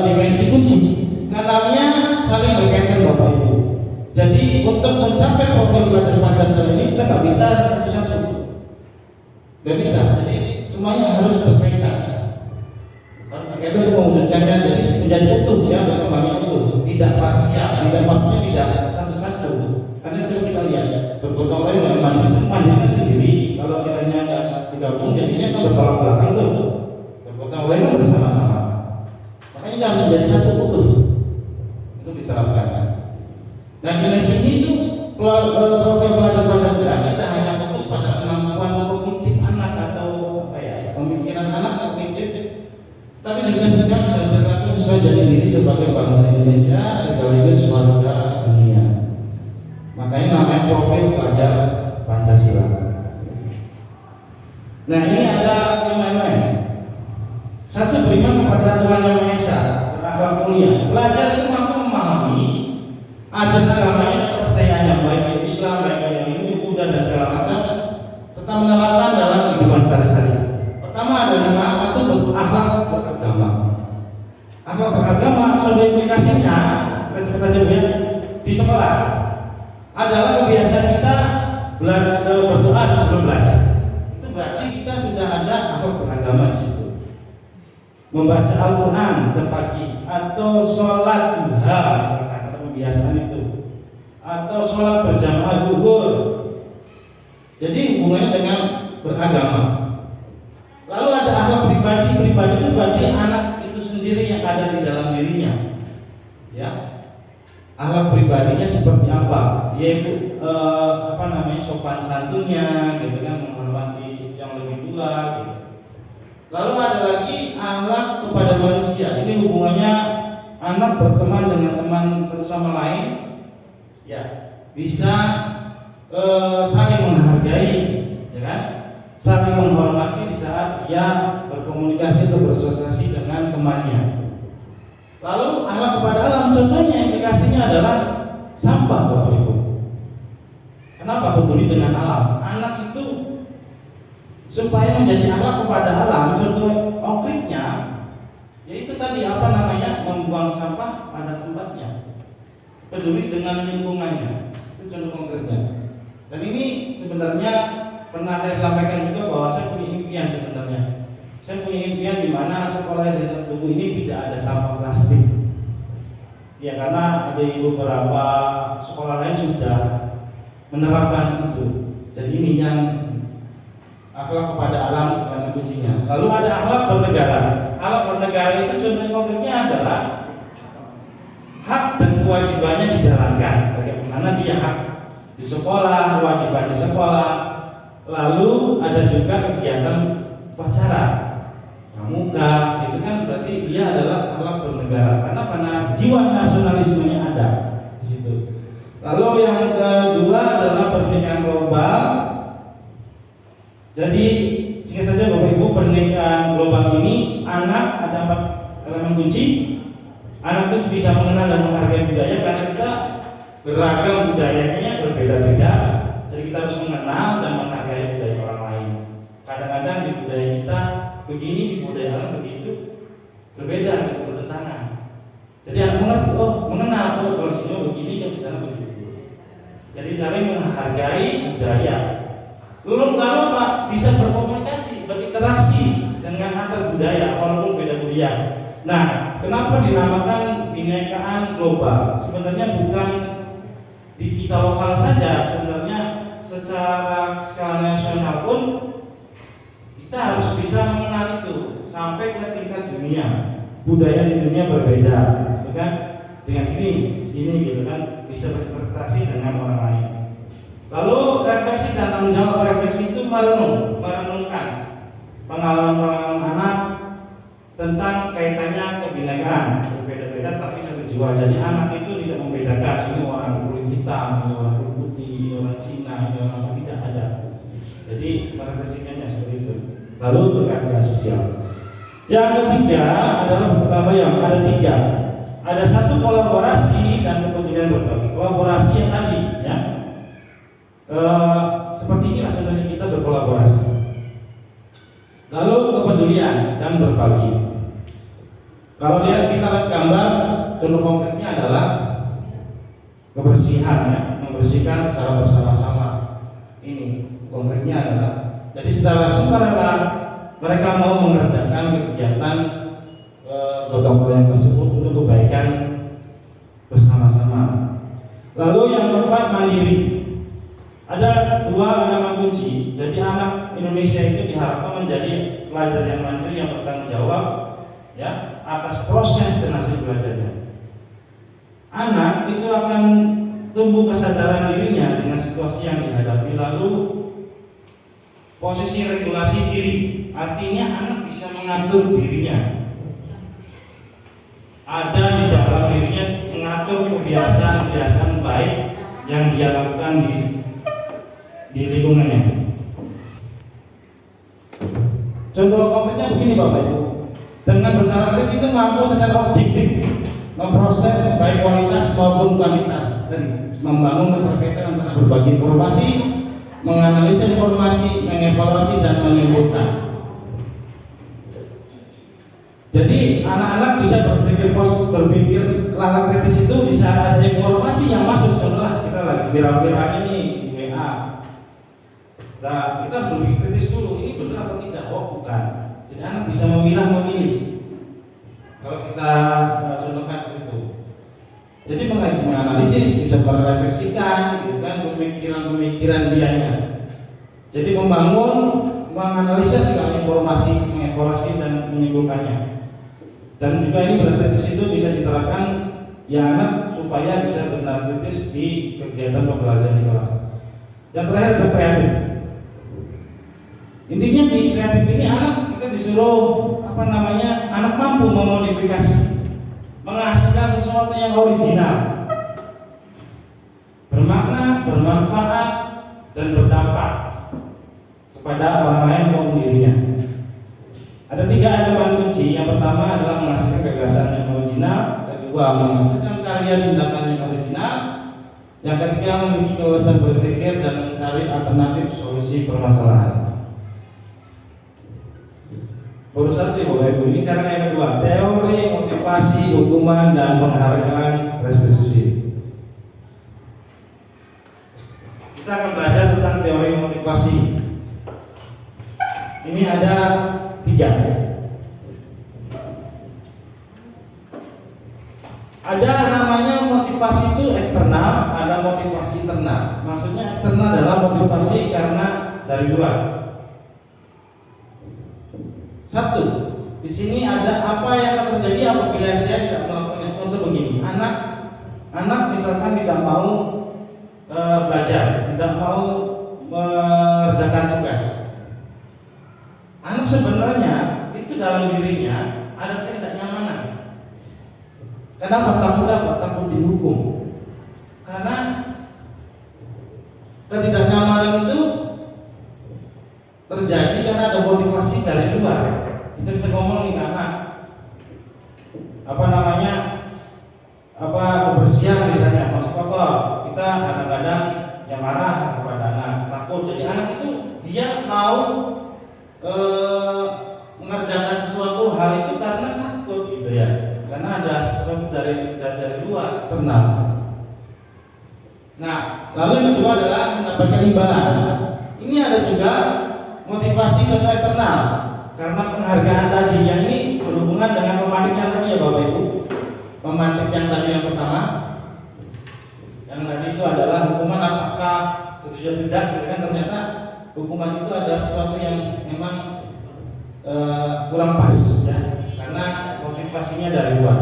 dimensi kunci. Kanalnya saling berkaitan Bapak Ibu. Jadi untuk mencapai profil pelajar Pancasila ini kita nggak bisa satu-satu. Nggak bisa. Jadi semuanya harus berkaitan. Harus berkaitan untuk mewujudkannya jadi menjadi utuh, ya, berkembangnya utuh, tidak parsial, tidak maksudnya tidak satu-satu. Karena coba kita lihat bergotong royong dengan mandiri sendiri. Kalau kita nggak digabung, jadinya kan bertolak belakang tuh. Bergotong royong bersama-sama. Makanya jangan menjadi satu utuh. Itu diterapkan. Dan dari sini itu profil pelajar Pancasila kita hanya fokus pada kemampuan kognitif anak atau pemikiran anak kognitif, tapi juga sikap dan perilaku sesuai jati diri sebagai bangsa Indonesia sekaligus warga dunia. Makanya namanya profil pelajar Pancasila. Nah ini ada yang lain-lain. Satu, beriman kepada Tuhan Yang Maha Esa, berakhlak mulia. Pelajar itu mampu memahami ajaran agamanya, kepercayaannya, baik Islam, baik Hindu, Buddha, dan segala macam, serta menerapkan dalam kehidupan sehari-hari. Pertama ada 5, satu berakhlak beragama. Akhlak beragama, contoh implikasinya, kita di sekolah adalah kebiasaan kita berdoa sebelum belajar. Itu berarti kita sudah ada akhlak beragama di situ. Membaca Al-Quran setiap pagi atau sholat duha misalkan, atau kebiasaan itu, atau sholat berjamaah zuhur. Jadi hubungannya dengan beragama. Lalu ada akhlak pribadi. Pribadi itu berarti anak itu sendiri yang ada di dalam dirinya, ya. Akhlak pribadinya seperti apa? Yaitu sopan santunnya, gitu kan, menghormati yang lebih tua, gitu. Lalu ada lagi akhlak kepada manusia. Ini hubungannya anak berteman dengan teman satu sama lain, ya, bisa saling menghargai, ya kan, saling menghormati di saat dia berkomunikasi atau bersosialisasi dengan temannya. Lalu akhlak kepada alam, contohnya implikasinya adalah sampah, Bapak Ibu. Kenapa peduli dengan alam? Anak itu supaya menjadi akhlak kepada alam, contoh konkretnya yaitu tadi membuang sampah pada tempatnya, peduli dengan lingkungannya, itu contoh konkretnya. Dan ini sebenarnya pernah saya sampaikan juga bahwa saya punya impian sebenarnya. Saya punya impian di mana sekolah Yayasan Tugu ini tidak ada sampah plastik. Ya, karena ada beberapa sekolah lain sudah menerapkan itu. Jadi ini yang akhlak kepada alam dan kuncinya. Lalu ada akhlak bernegara. Akhlak bernegara itu contoh konkretnya adalah hak dan kewajibannya dijalankan. Bagaimana dia hak di sekolah, kewajiban di sekolah. Lalu ada juga kegiatan upacara pramuka, itu kan berarti dia adalah akhlak bernegara karena jiwa nasionalismenya ada di situ. Lalu yang kedua adalah pendidikan global. Jadi singkat saja Bapak Ibu, pendidikan global ini anak ada 4 elemen kunci. Anak itu bisa mengenal dan menghargai budaya karena kita beragam budayanya berbeda-beda. Jadi kita harus mengenal dan menghargai budaya orang lain. Kadang-kadang di budaya kita begini, di budaya orang begitu, berbeda, gitu, bertentangan. Jadi anak mengerti, mengenal, kalau sini begini, yang di sana begitu. Jadi saling menghargai budaya. Lalu apa? Bisa berkomunikasi, berinteraksi dengan antar budaya walaupun beda budaya. Nah, kenapa dinamakan Bhinnekaan Global? Sebenarnya bukan di kita lokal saja, sebenarnya secara skala nasional pun kita harus bisa mengenal itu sampai ke tingkat dunia. Budaya di dunia berbeda, gitu kan? Dengan ini, sini gitu kan, bisa berinteraksi dengan orang lain. Lalu refleksi dan tanggung jawab. Refleksi itu merenungkan pengalaman anak tentang kaitannya kebinekaan, berbeda-beda tapi satu jiwa. Jadi anak itu tidak membedakan ini orang kulit hitam, ini orang kulit putih, ini orang Cina, ini orang apa, tidak ada. Jadi merefleksikannya seperti itu. Lalu berkarya sosial. Yang ketiga adalah pertama yang ada 3. Ada 1 kolaborasi dan kepedulian berbagi. Kolaborasi yang tadi, ya. Seperti inilah contohnya kita berkolaborasi. Lalu kepedulian dan berbagi. Kalau kita lihat gambar, contoh konkretnya adalah kebersihan, ya, membersihkan secara bersama-sama. Ini konkretnya adalah, jadi secara sukarela mereka mau mengerjakan kegiatan gotong royong tersebut untuk kebaikan bersama-sama. Lalu yang keempat, mandiri. Ada 2 elemen kunci. Jadi anak Indonesia itu diharapkan menjadi pelajar yang mandiri, yang bertanggung jawab, ya, atas proses dan hasil belajarnya. Anak itu akan tumbuh kesadaran dirinya dengan situasi yang dihadapi. Lalu posisi regulasi diri, artinya anak bisa mengatur dirinya. Ada di dalam dirinya mengatur kebiasaan-kebiasaan baik yang dia lakukan di lingkungannya. Contoh konkretnya begini Bapak Ibu, dengan bernalar itu mampu secara objektif memproses baik kualitas maupun kuantitas, dan membangun keterkaitan antara berbagi informasi, menganalisa informasi, mengevaluasi dan menyimpulkan. Jadi anak-anak bisa berpikir kelar kritis itu bisa ada informasi yang masuk. Contohlah kita lagi viral-viral ini di WA. Nah, kita harus berpikir kritis dulu, ini benar atau tidak? Oh, bukan. Jadi anak bisa memilih. Kalau kita contohkan seperti itu. Jadi menganalisis, bisa merefleksikan, gitu kan, pemikiran dianya. Jadi membangun, menganalisa segala informasi, mengevaluasi dan menyimpulkannya. Dan juga ini berkritis itu bisa diterapkan ya anak supaya bisa benar kritis di kegiatan pembelajaran di kelas. Yang terakhir ada kreatif. Intinya di kreatif ini anak kita disuruh anak mampu memodifikasi, menghasilkan sesuatu yang original, bermakna, bermanfaat dan berdampak kepada orang lain maupun dirinya. Ada 3 elemen kunci. Yang pertama adalah menghasilkan gagasan yang original, kedua menghasilkan karya tindakan yang original, Yang ketiga, memiliki kewawasan berpikir dan mencari alternatif solusi permasalahan. Baru satu ya Bapak Ibu, ini sekarang yang kedua, teori motivasi, hukuman, dan penghargaan restitusi. Kita akan belajar tentang teori motivasi. Ini ada 3. Ada namanya motivasi itu eksternal, ada motivasi internal. Maksudnya eksternal adalah motivasi karena dari luar. Satu, di sini ada apa yang akan terjadi apabila saya tidak melakukan contoh begini. Anak misalkan tidak mau belajar, tidak mau mengerjakan tugas. Anak sebenarnya itu dalam dirinya ada ketidaknyamanan. Kenapa takut dihukum? Karena ketidaknyamanan itu terjadi karena ada motivasi dari luar. Kita bisa ngomong nih ke anak, kebersihan misalnya, masuk apa? Kita kadang-kadang yang marah kepada anak, takut. Jadi anak itu dia mau mengerjakan sesuatu hal itu karena takut gitu ya. Karena ada sesuatu dari luar, eksternal. Nah, lalu yang kedua adalah mendapatkan imbalan. Ini ada juga motivasi contoh eksternal. Karena penghargaan tadi yang ini berhubungan dengan pemantik yang tadi ya Bapak Ibu. Pemantik yang tadi yang pertama, yang tadi itu adalah hukuman apakah setuju atau tidak. Gitu kan ternyata hukuman itu adalah sesuatu yang memang kurang pas ya. Karena motivasinya dari luar.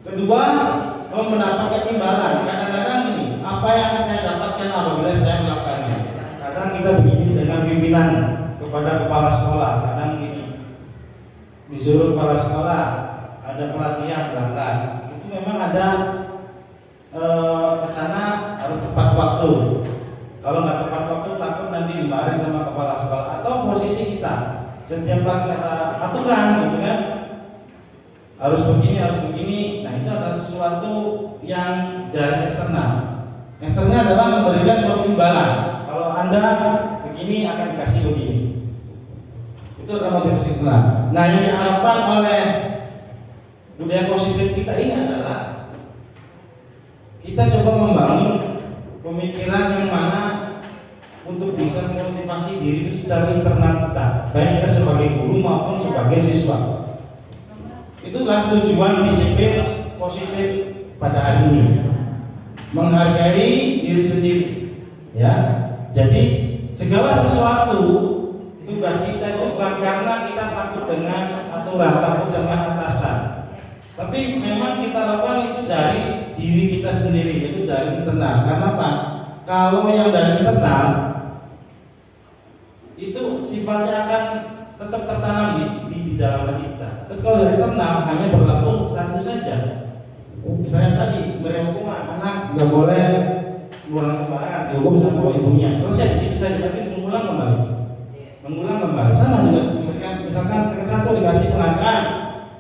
Kedua, mendapatkan imbalan. Kadang-kadang ini, apa yang akan saya dapatkan apabila saya melakukannya? Kadang kita begini dengan pimpinan kepada kepala sekolah. Kadang begini, disuruh kepala sekolah ada pelatihan berangkat. Itu memang ada kesana harus tepat waktu. Kalau nggak tepat waktu takut nanti dimarahin sama kepala sekolah atau posisi kita. Setiap kata aturan gitu kan, harus begini. Nah itu adalah sesuatu yang dari eksternal. Eksternal adalah memberikan suatu imbalan. Kalau Anda begini akan dikasih begini. Itu adalah motivasi eksternal. Nah yang diharapkan oleh budaya positif kita ini adalah kita coba membangun pemikiran yang mana untuk bisa memotivasi diri itu secara internal kita, baik kita sebagai guru maupun sebagai siswa. Itulah tujuan disiplin positif pada hari ini, menghargai diri sendiri. Ya, jadi segala sesuatu tugas kita itu bukan karena kita takut dengan aturan, takut dengan atasan, tapi memang kita lakukan itu dari diri kita sendiri, itu dari internal. Karena apa? Kalau yang dari internal itu sifatnya akan tetap tertanam di dalam hati kita. Tapi kalau dari eksternal hanya berlaku satu saja. Misalnya tadi beri hukuman, anak nggak boleh mengulang sembarangan, dihukum sama ibunya. Selesai di situ saja, tapi mengulang kembali. Sama juga memberikan, misalkan dengan satu dikasih penghargaan,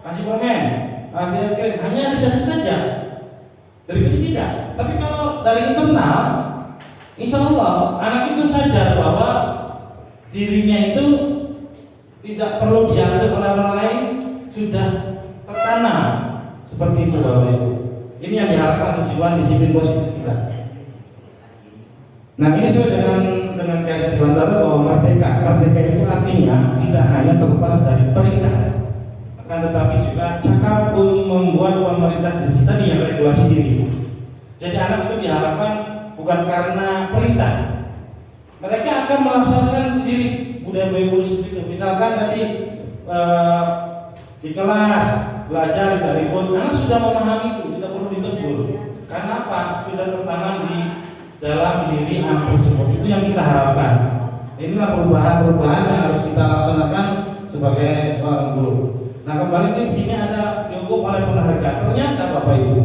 kasih permen, kasih es krim, hanya di satu saja. Berikutnya tidak. Tapi kalau dari internal, insya Allah anak itu sadar bahwa dirinya itu tidak perlu diatur oleh orang lain, sudah tertanam seperti itu Bapak Ibu. Ini yang diharapkan tujuan disiplin positif kita. Nah ini sesuai dengan kajian Dewantara bahwa merdeka itu artinya tidak hanya terlepas dari perintah, akan tetapi juga cakap membuat pemerintah diri tadi yang regulasi diri. Jadi anak itu diharapkan bukan karena perintah. Mereka akan melaksanakan sendiri budaya Bible seperti itu. Misalkan tadi di kelas belajar dari pun anak sudah memahami itu, tidak perlu ditegur. Karena apa? Sudah tertanam di dalam diri anak tersebut. Itu yang kita harapkan. Inilah perubahan-perubahan yang harus kita laksanakan sebagai seorang guru. Nah kembali di sini ada dihukum oleh penghargaan. Ternyata Bapak Ibu,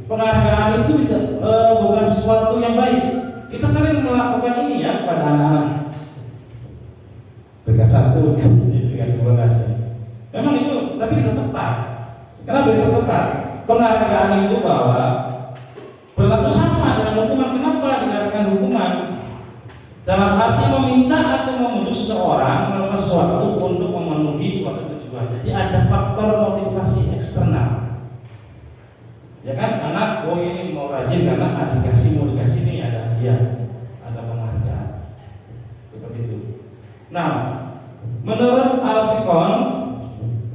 penghargaan itu tidak bukan sesuatu yang baik. Kita sering melakukan ini ya pada anak-anak. Berikan satu, kasih, berikan dua, kasih. Memang itu, tapi tidak tepat. Kenapa tidak tepat? Penghargaan itu bahwa berlaku sama dengan hukuman. Kenapa dikatakan hukuman? Dalam arti meminta atau membujuk seseorang melakukan sesuatu untuk memenuhi suatu tujuan. Jadi ada faktor motivasi eksternal. Ya kan, anak oh ini mau rajin karena mau dikasih nih ada hadiah, ada penghargaan. Seperti itu. Nah, menurut Alfikon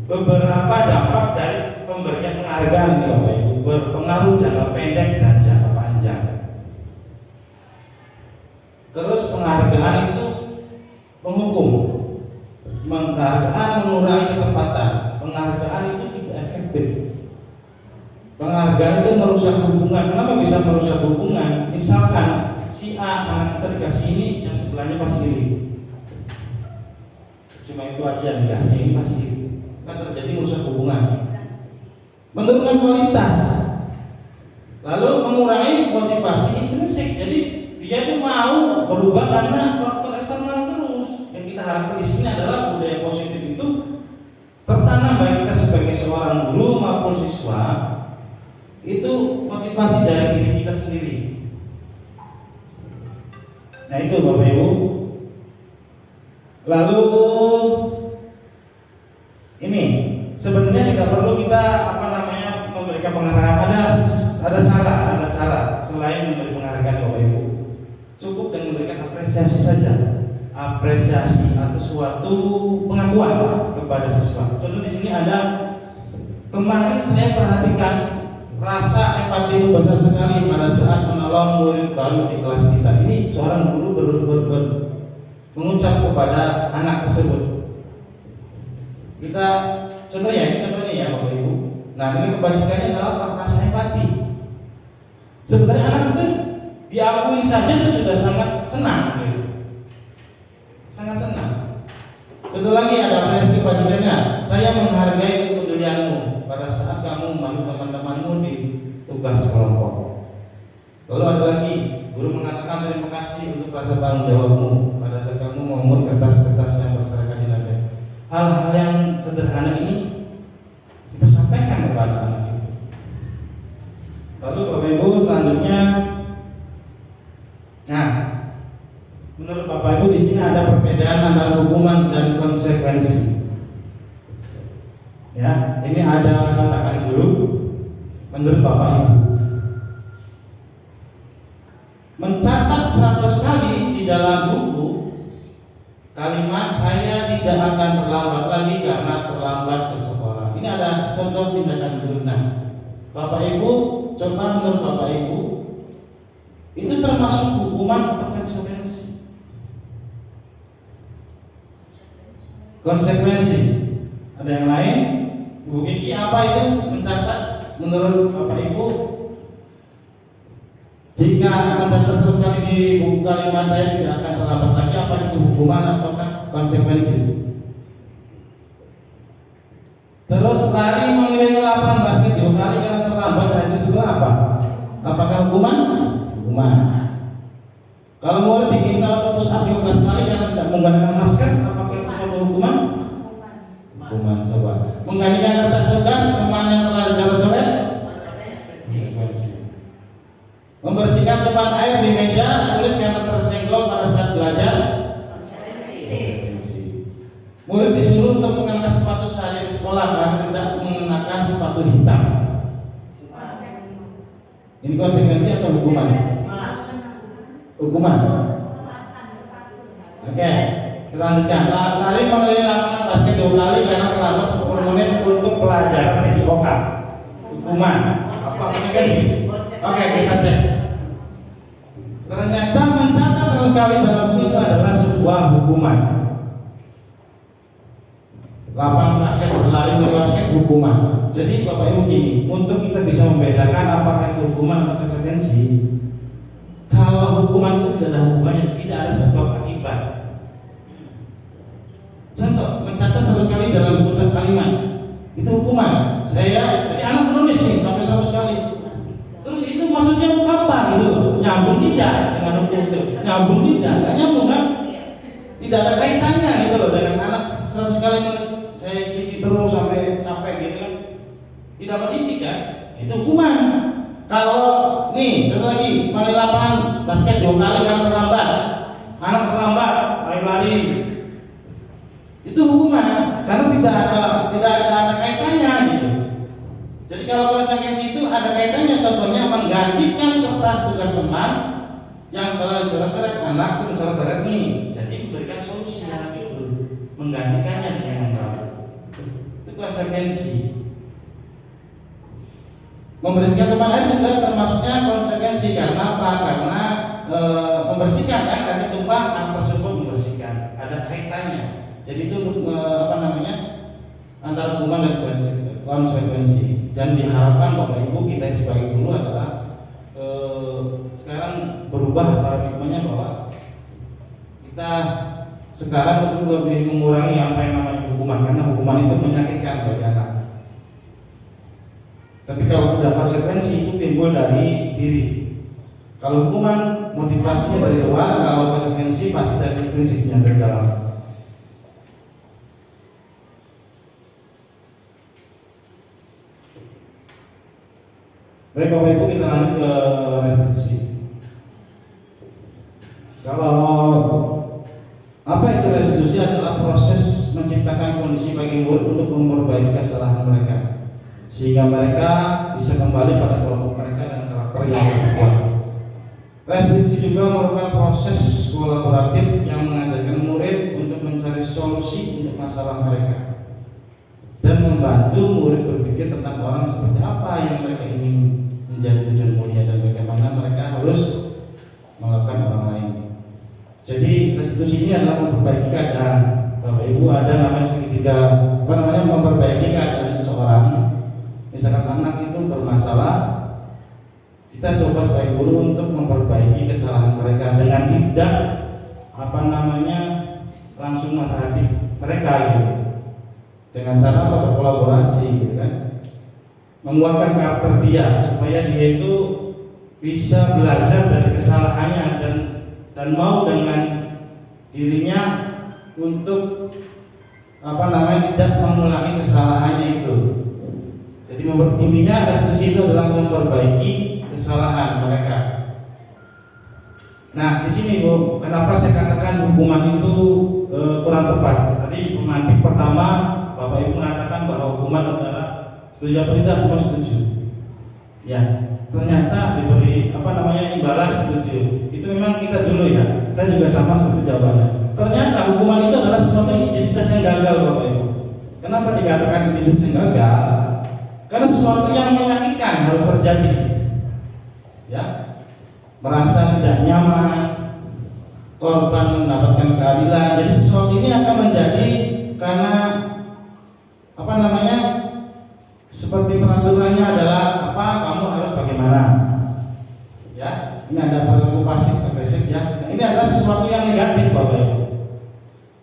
beberapa dampak dari pemberian penghargaan ini Bapak Ibu berpengaruh jangka pendek dan jangka panjang. Terus penghargaan itu menghukum, penghargaan mengurangi ketepatan, penghargaan itu tidak efektif. Penghargaan itu merusak hubungan. Kenapa bisa merusak hubungan? Misalkan si A anak kita dikasih ini, yang sebelahnya masih iri. Cuma itu aja yang dikasih, ini masih iri. Kan terjadi merusak hubungan. Menurunkan kualitas, lalu mengurangi motivasi intrinsik. Jadi dia itu mau berubah karena faktor eksternal terus. Yang kita harapkan di sini adalah budaya positif itu tertanam baik kita sebagai seorang guru maupun siswa. Itu motivasi dari diri kita sendiri. Nah itu Bapak Ibu. Lalu ini sebenarnya tidak perlu kita memberikan penghargaan. Ada cara selain memberi penghargaan Bapak Ibu. Cukup dengan memberikan apresiasi saja, apresiasi atau suatu pengakuan kepada siswa. Contoh di sini ada, kemarin saya perhatikan rasa empatimu besar sekali pada saat menolong murid baru di kelas kita. Ini seorang guru mengucap kepada anak tersebut. Kita contohnya ya Bapak Ibu. Nah ini kebajikannya adalah rasa empati. Sebenarnya anak itu diakui saja itu sudah sangat senang gitu. Sangat senang. Contoh lagi ada apresiasi kebajikannya. Saya menghargai kepedulianmu pada saat kamu membantu teman-temanmu di tugas kelompok. Lalu ada lagi, guru mengatakan terima kasih untuk rasa tanggung jawabmu pada saat kamu memungut kertas-kertas yang berserakan di lantai. Hal-hal yang sederhana ini kita sampaikan kepada anak itu. Lalu Bapak Ibu selanjutnya, nah, menurut Bapak Ibu di sini ada perbedaan antara hukuman dan konsekuensi. Ya, ini ada katakan dulu. Menurut Bapak Ibu, mencatat 100 kali di dalam buku kalimat saya tidak akan terlambat lagi karena terlambat ke sekolah. Ini ada contoh tindakan guru. Nah, Bapak Ibu, coba menurut Bapak Ibu, itu termasuk hukuman atau konsekuensi? Konsekuensi. Ada yang lain? Bu Kiki, apa itu mencatat menurut Bapak Ibu? Jika mencatat 100 kali di buku kalimat saya tidak akan terlambat lagi, apa itu hukuman ataukah konsekuensi? Terus lari mengelilingi lapangan basket 2 kali karena terlambat, dan itu sebelah apa? Apakah hukuman? Hukuman. Kalau murid diminta untuk push up 15 kali karena tidak menggunakan masker, apakah itu suatu hukuman? Hukuman. Coba menggantikan kertas tugas teman yang telah dicoret-coret. Membersihkan tumpahan air di meja tulis karena tersenggol pada saat belajar. Murid disuruh untuk mengenakan sepatu sehari di sekolah karena tidak mengenakan sepatu hitam. Ini konsekuensi atau hukuman? Hukuman. Oke, kita lanjutkan. Lari mengelilingi lapangan basket 2 kali karena terlambat 10 menit untuk pelajaran PJOK. Hukuman. Apa konsekuensi? Oke, kita cek. Ternyata mencatat 100 kali dalam buku itu adalah sebuah hukuman. Lapangan basket, berlari mengelilingi basket, hukuman. Jadi Bapak Ibu gini, untuk kita bisa membedakan apakah itu hukuman atau konsekuensi, kalau hukuman itu tidak ada hubungannya, tidak ada sebab akibat. Contoh, mencatat 100 kali dalam buku kalimat, itu hukuman. Jadi anak menulis nih sampai 100 kali. Terus itu maksudnya apa gitu? Nyambung tidak dengan hukum itu? Nyambung tidak? Nggak nyambung kan? Tidak ada kaitannya gitu loh dengan anak 100 kali menulis saya gini terus sampai capek gitu kan? Tidak mendidik kan? Itu hukuman. Kalau nih satu lagi, main lapangan basket 2 kali karena terlambat. Anak terlambat, lari-lari. Itu hukuman karena tidak ada kaitannya gitu. Jadi kalau konsekuensi itu ada kaitannya, contohnya menggantikan kertas tugas teman yang telah dicoret-coret, anak itu mencoret-coret nih. Jadi memberikan solusi anak itu, menggantikannya yang baru. Itu konsekuensi. Membersihkan tempat air juga termasuknya konsekuensi karena apa? Karena membersihkan kan, tadi tumpah anak tersebut membersihkan, ada kaitannya. Jadi itu antara hukuman dan konsekuensi. Dan diharapkan Bapak Ibu kita sebagai guru adalah sekarang berubah paradigmanya bahwa kita sekarang lebih mengurangi apa yang namanya hukuman, karena hukuman itu menyakitkan bagi anak. Tapi kalau udah konsekuensi itu timbul dari diri. Kalau hukuman motivasinya dari luar, kalau konsekuensi pasti dari prinsipnya dari dalam. Baik Bapak Ibu, kita lanjut ke restitusi. Kalau apa itu restitusi adalah proses menciptakan kondisi bagi murid untuk memperbaiki kesalahan mereka, sehingga mereka bisa kembali pada kelompok mereka dan karakter yang kuat. Restitusi juga merupakan proses kolaboratif yang mengajarkan murid untuk mencari solusi untuk masalah mereka dan membantu murid berpikir tentang orang seperti apa yang mereka ingin menjadi tujuan mulia dan bagaimana mereka harus melakukan orang lain. Jadi restitusi ini adalah memperbaiki keadaan. Bapak Ibu, ada namanya segitiga, memperbaiki keadaan seseorang. Misalkan anak itu bermasalah, kita coba sebagai guru untuk memperbaiki kesalahan mereka dengan tidak langsung menghadik mereka gitu. Dengan cara berkolaborasi gitu kan. Menguatkan karakter dia supaya dia itu bisa belajar dari kesalahannya dan mau dengan dirinya untuk tidak mengulangi kesalahannya itu. Jadi intinya restitusi itu adalah memperbaiki kesalahan mereka. Nah di sini Bu, kenapa saya katakan hukuman itu kurang tepat? Tadi pemantik pertama Bapak Ibu mengatakan bahwa hukuman adalah setuju apa tidak, semua setuju. Ya, ternyata diberi imbalan setuju. Itu memang kita dulu ya. Saya juga sama seperti jawabannya. Ternyata hukuman itu adalah sesuatu identitas yang gagal Bapak Ibu. Kenapa dikatakan identitas yang gagal? Karena sesuatu yang menyakitkan harus terjadi. Ya, merasa tidak nyaman, korban mendapatkan keadilan. Jadi sesuatu ini akan menjadi karena seperti peraturannya adalah kamu harus bagaimana. Ya, ini ada perilaku pasif agresif ya. Ini adalah sesuatu yang negatif Bapak Ibu.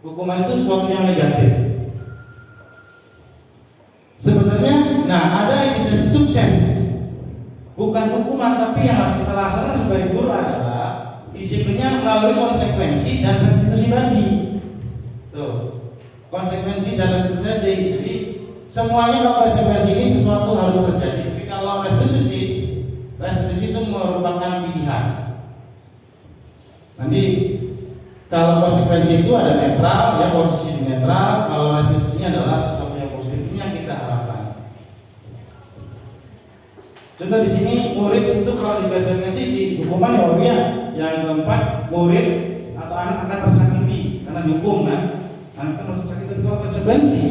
Hukuman itu sesuatu yang negatif. Sebenarnya, ada indikasi sukses. Bukan hukuman, tapi yang harus kita laksanakan sebagai guru adalah disiplinnya melalui konsekuensi dan restitusi tadi. Tuh, konsekuensi dan restitusi tadi. Jadi semuanya kalau konsekuensi ini sesuatu harus terjadi. Tapi kalau restitusi itu merupakan pilihan. Nanti kalau konsekuensi itu ada netral, ya posisi netral. Kalau restitusinya adalah sesuatu yang positif, ini yang kita harapkan. Contoh di sini murid itu kalau dikonsekuensi di hukuman yang keempat, murid atau anak akan tersakiti karena dihukum kan. Anak akan tersakiti. Kalau konsekuensi,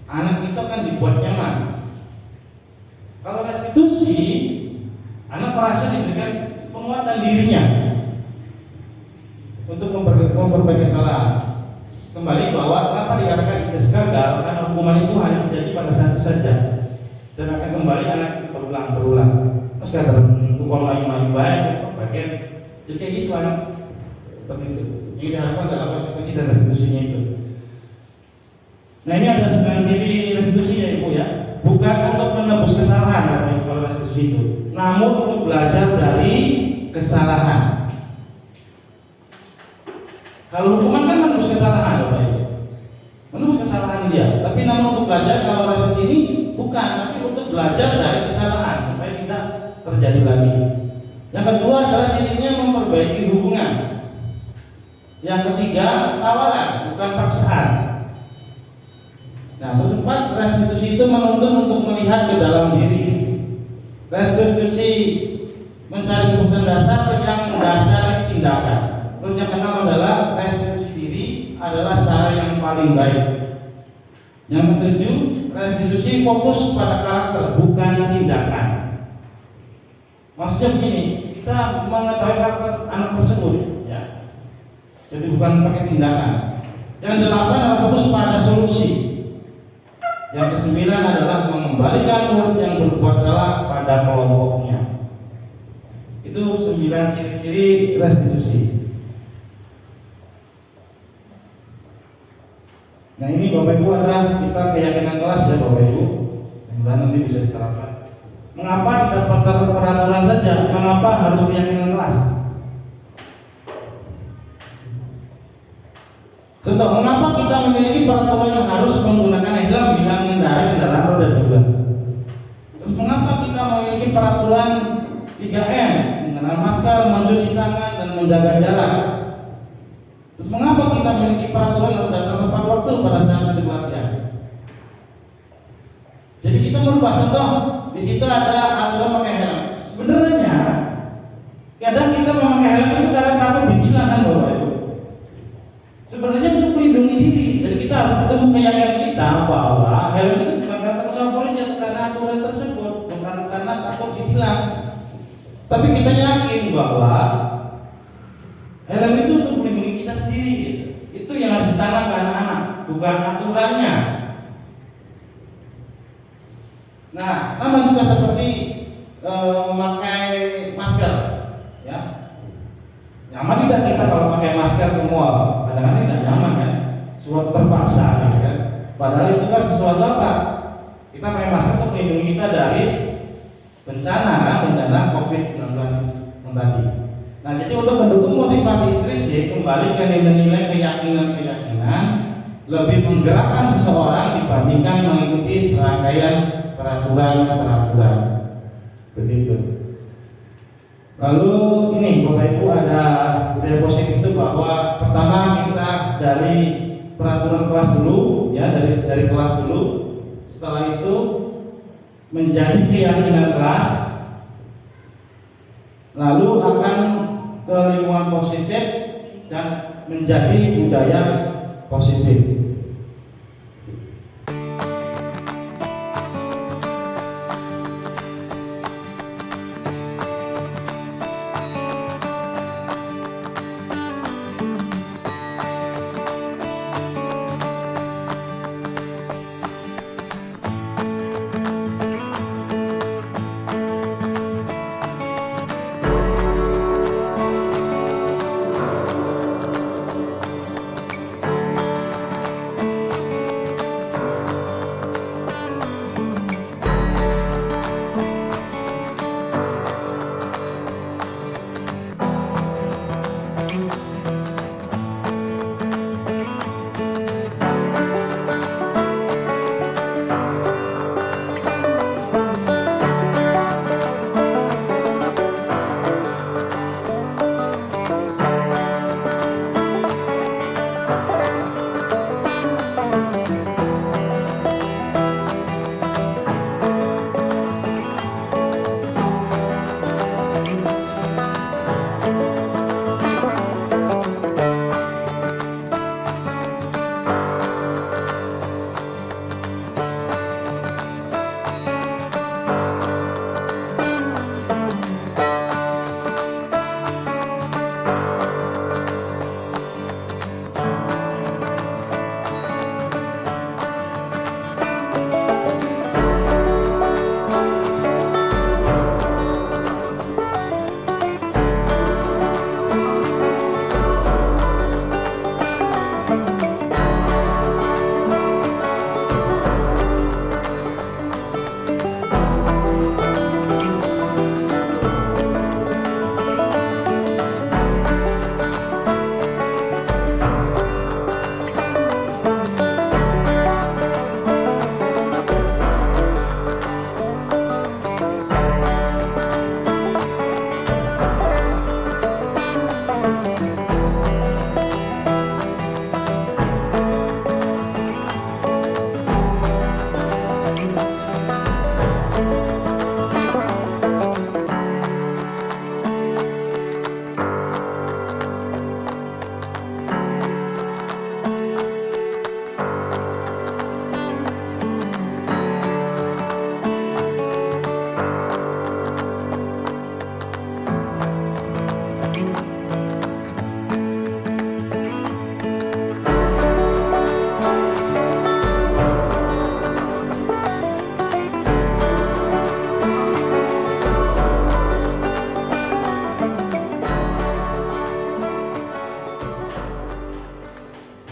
anak itu akan dibuat nyaman. Kalau restitusi, anak merasa diberikan penguatan dirinya untuk memperbaiki kesalahan. Kembali bahwa kenapa dikatakan itu gagal, karena hukuman itu hanya terjadi pada satu saja dan akan kembali anak itu berulang. Terus kata hukuman mayu baik, bagian jadi kayak gitu anak seperti itu. Yang diharapkan adalah konsekuensi dan restitusinya itu. Nah ini ada substansi restitusi ya Ibu ya, bukan untuk menebus kesalahan kalau restitusi itu, namun untuk belajar dari kesalahan. Kalau hukuman kan menebus kesalahan Bapak Ibu, menebus kesalahan dia, tapi namun untuk belajar. Kalau restitusi ini bukan, tapi untuk belajar dari kesalahan supaya tidak terjadi lagi. memperbaiki hubungan. Yang ketiga, tawaran, bukan paksaan. Nah, terus empat, restitusi itu menuntun untuk melihat ke dalam diri. Restitusi mencari kebutuhan dasar yang mendasari tindakan. Terus yang keenam adalah restitusi diri adalah cara yang paling baik. Yang ketujuh, restitusi fokus pada karakter, bukan tindakan. Maksudnya begini, kita mengetahui karakter anak tersebut, ya. Jadi bukan pakai tindakan. Yang delapan adalah fokus pada solusi. Yang kesembilan adalah mengembalikan murid yang berbuat salah pada kelompoknya. Itu 9 ciri-ciri restitusi. Nah, ini Bapak Ibu adalah kita keyakinan kelas ya Bapak Ibu. Mudah-mudahan nanti bisa diterapkan. Mengapa tidak peraturan saja? Mengapa harus keyakinan kelas? Contoh, mengapa kita memiliki peraturan yang harus menggunakan helm bila mengendarai kendaraan roda 2? Terus mengapa kita memiliki peraturan 3M, mengenakan masker, mencuci tangan, dan menjaga jarak? Terus mengapa kita memiliki peraturan harus datang tepat waktu pada saat pelatihan? Jadi kita merubah. Contoh, di situ ada aturan pakai helm. Sebenarnya kadang kita memakai helm itu karena takut ditilang kan Bapak Ibu. Sebenarnya untuk melindungi diri. Jadi kita harus bertemu keyakinan kita bahwa helm itu bukan karena takut polisi atau karena aturan tersebut, bukan karena takut ditilang. Tapi kita yakin bahwa helm itu untuk melindungi kita sendiri. Itu yang harus ditanamkan anak-anak, bukan aturannya. Nah, sama juga seperti memakai masker, ya. Nyaman tidak kita kalau pakai masker ke mall? Kadang-kadang tidak nyaman kan, suatu terpaksa, gitu kan. Padahal itu kan sesuatu apa? Kita pakai masker untuk melindungi kita dari bencana COVID-19 tadi. Nah, jadi untuk mendukung motivasi intrinsik, kembali ke nilai-nilai keyakinan-keyakinan, lebih menggerakkan seseorang dibandingkan mengikuti serangkaian peraturan-peraturan. Begitu. Lalu ini Bapak Ibu ada budaya positif itu bahwa pertama kita dari peraturan kelas dulu, ya, dari kelas dulu. Setelah itu menjadi keyakinan kelas, lalu akan ke lingkungan positif dan menjadi budaya positif.